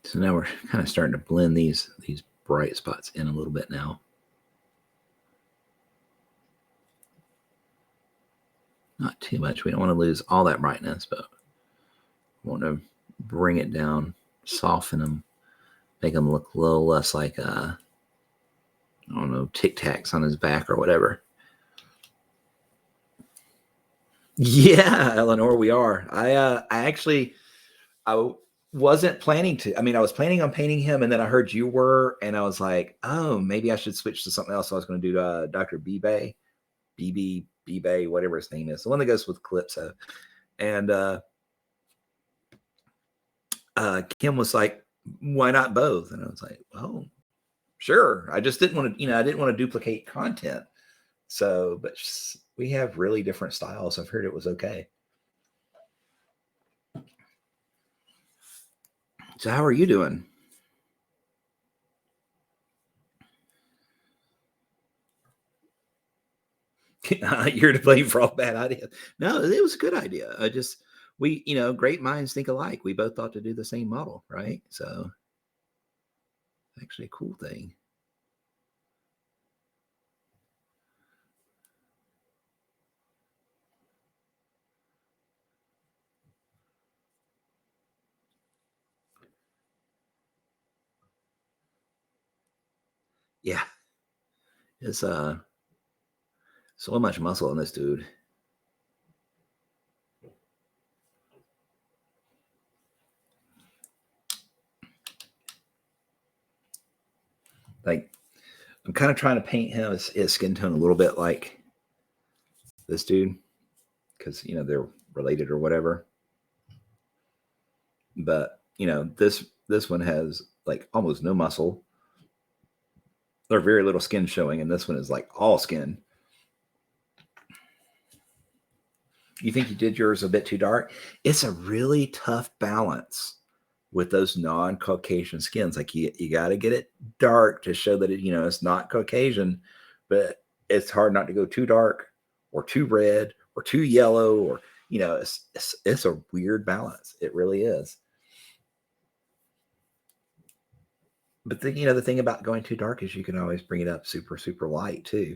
So now we're kind of starting to blend these bright spots in a little bit now. Not too much. We don't want to lose all that brightness, but we want to bring it down, soften them, make them look a little less like, I don't know, Tic Tacs on his back or whatever. Yeah, Eleanor, we are. I wasn't planning to. I mean, I was planning on painting him, and then I heard you were, and I was like, oh, maybe I should switch to something else. So I was going to do Dr. BB, whatever his name is, the one that goes with Calypso. And Kim was like, why not both? And I was like, well, sure. I just didn't want to, I didn't want to duplicate content. So, but we have really different styles. I've heard it was okay. So how are you doing? You're to blame for all bad ideas. No, it was a good idea. We, great minds think alike. We both thought to do the same model, right? So actually a cool thing. Yeah, it's so much muscle in this dude. Like, I'm kind of trying to paint him his skin tone a little bit like this dude, because they're related or whatever. But this one has like almost no muscle or very little skin showing, and this one is like all skin. You think you did yours a bit too dark? It's a really tough balance with those non-Caucasian skins. Like you got to get it dark to show that it's not Caucasian, but it's hard not to go too dark or too red or too yellow, or it's a weird balance. It really is. But the thing about going too dark is you can always bring it up super, super light too,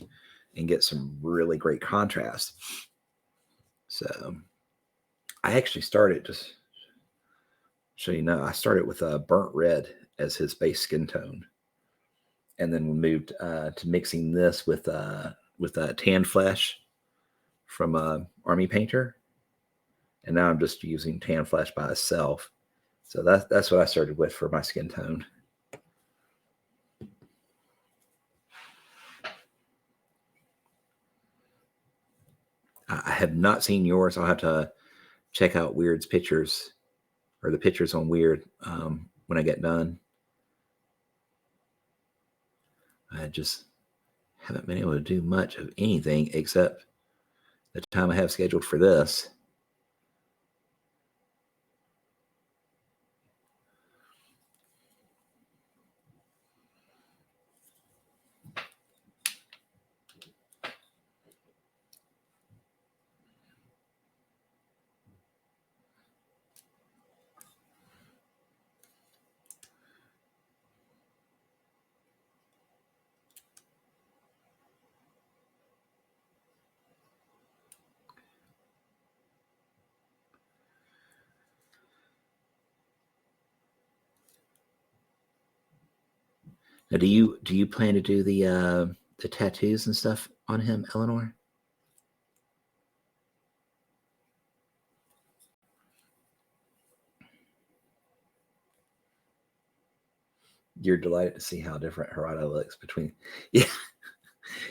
and get some really great contrast. So I actually started, just so I started with a burnt red as his base skin tone, and then we moved to mixing this with tan flesh from Army Painter, and now I'm just using tan flesh by itself. So that's what I started with for my skin tone. I have not seen yours. I'll have to check out Wyrd's pictures, or the pictures on Wyrd, when I get done. I just haven't been able to do much of anything except the time I have scheduled for this. Now, do you plan to do the tattoos and stuff on him, Eleanor? You're delighted to see how different Harada looks between. Yeah,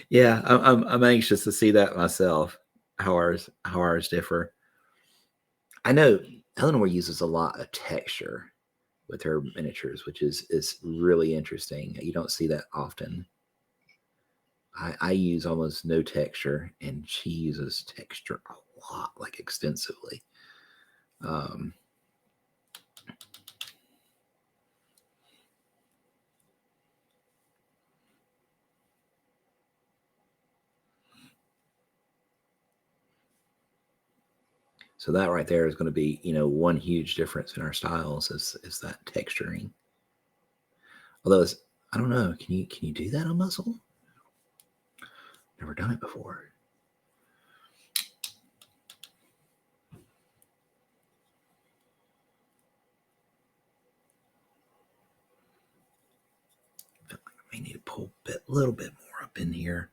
yeah. I'm anxious to see that myself. How ours differ. I know Eleanor uses a lot of texture with her miniatures, which is really interesting. You don't see that often. I use almost no texture, and she uses texture a lot, like extensively. Um, so that right there is going to be, one huge difference in our styles is that texturing. Although I don't know, can you do that on muscle? Never done it before. I feel like I may need to pull a little bit more up in here.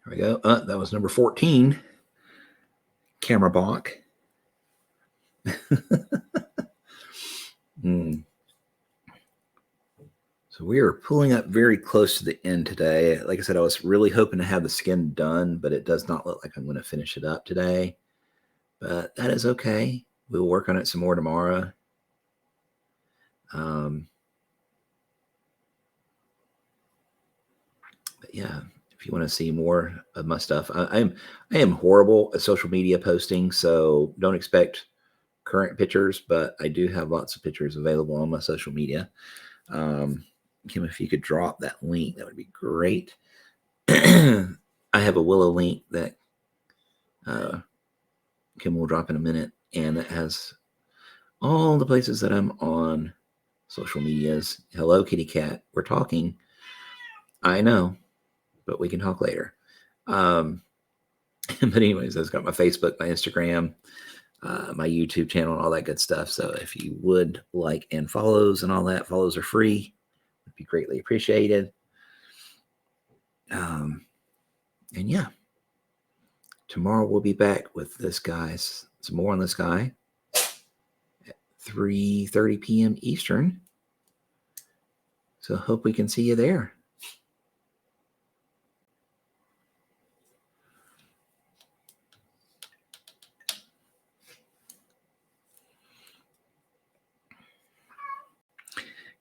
There we go. That was number 14. Camera balk. So we are pulling up very close to the end today. Like I said, I was really hoping to have the skin done, but it does not look like I'm going to finish it up today. But that is okay. We'll work on it some more tomorrow. But yeah, if you want to see more of my stuff, I am horrible at social media posting, so don't expect current pictures, but I do have lots of pictures available on my social media. Kim, if you could drop that link, that would be great. I have a Willow link that Kim will drop in a minute, and that has all the places that I'm on social medias. Hello, kitty cat. We're talking. I know, but we can talk later. But anyways, I've got my Facebook, my Instagram, my YouTube channel, and all that good stuff. So if you would like and follows and all that, follows are free. Would be greatly appreciated. And yeah, tomorrow we'll be back with this guy's some more on this guy at 3:30 p.m. Eastern. So hope we can see you there.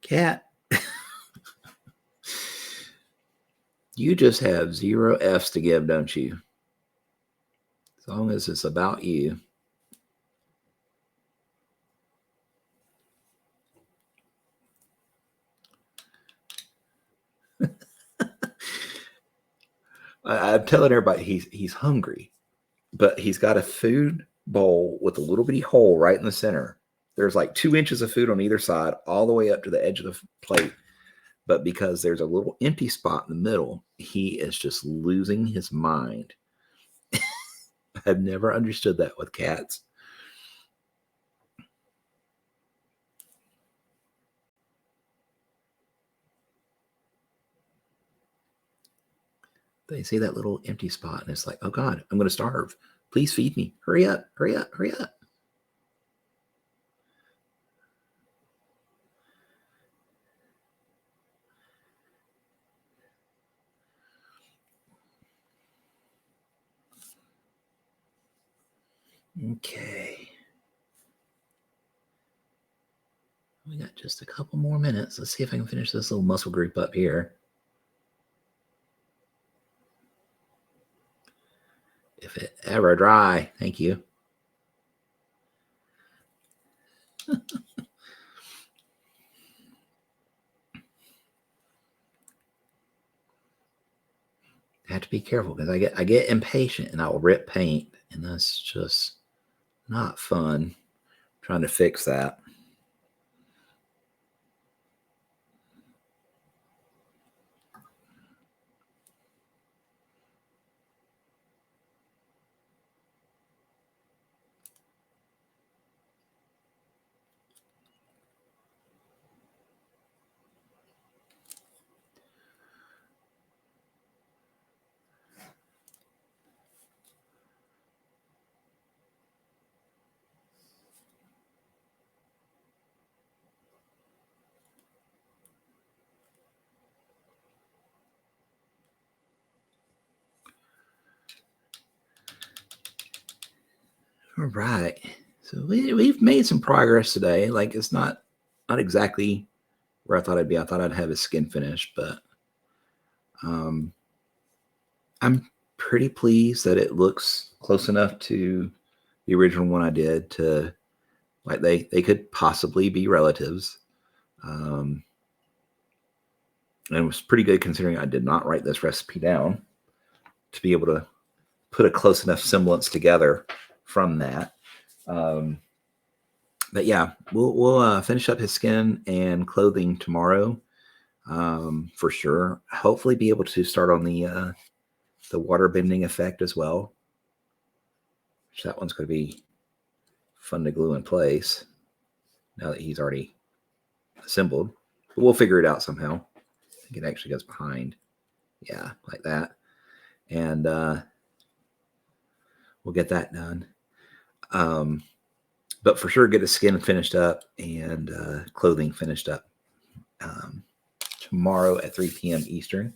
Cat, you just have 0 F's to give, don't you? As long as it's about you. I'm telling everybody he's hungry, but he's got a food bowl with a little bitty hole right in the center. There's like 2 inches of food on either side, all the way up to the edge of the plate. But because there's a little empty spot in the middle, he is just losing his mind. I've never understood that with cats. They see that little empty spot and it's like, oh God, I'm going to starve. Please feed me. Hurry up, hurry up, hurry up. Okay. We got just a couple more minutes. Let's see if I can finish this little muscle group up here. If it ever dry, thank you. I have to be careful because I get impatient and I will rip paint, and that's just not fun. Trying to fix that. All right. So we've made some progress today. Like it's not exactly where I thought I'd be. I thought I'd have his skin finished, but I'm pretty pleased that it looks close enough to the original one I did to like they could possibly be relatives. And it was pretty good considering I did not write this recipe down to be able to put a close enough semblance together from that. But yeah, we'll finish up his skin and clothing tomorrow for sure. Hopefully, be able to start on the water bending effect as well. Which that one's going to be fun to glue in place now that he's already assembled. But we'll figure it out somehow. I think it actually goes behind. Yeah, like that. And we'll get that done. But for sure, get his skin finished up and clothing finished up tomorrow at 3 p.m. Eastern.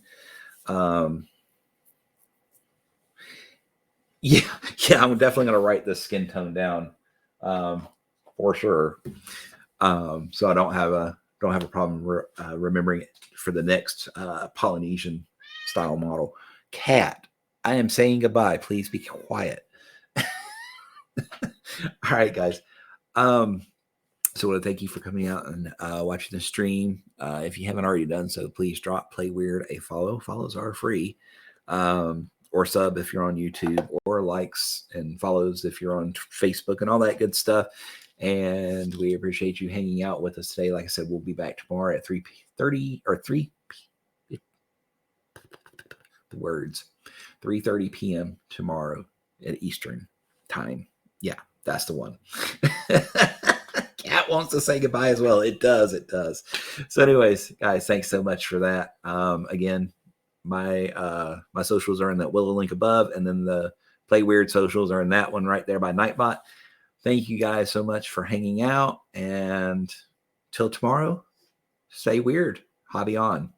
Yeah, I'm definitely going to write this skin tone down for sure. So I don't have a problem remembering it for the next Polynesian style model. Cat, I am saying goodbye. Please be quiet. All right, guys. So I want to thank you for coming out and watching the stream. If you haven't already done so, please drop Play Wyrd a follow. Follows are free. Or sub if you're on YouTube, or likes and follows if you're on Facebook and all that good stuff. And we appreciate you hanging out with us today. Like I said, we'll be back tomorrow at 3:30 or 3:30 p.m. tomorrow at Eastern time. Yeah, that's the one. Cat wants to say goodbye as well. It does. So anyways, guys, thanks so much for that. Again, my socials are in that Willow link above, and then the Play Wyrd socials are in that one right there by Nightbot. Thank you guys so much for hanging out, and till tomorrow, stay weird. Hobby on.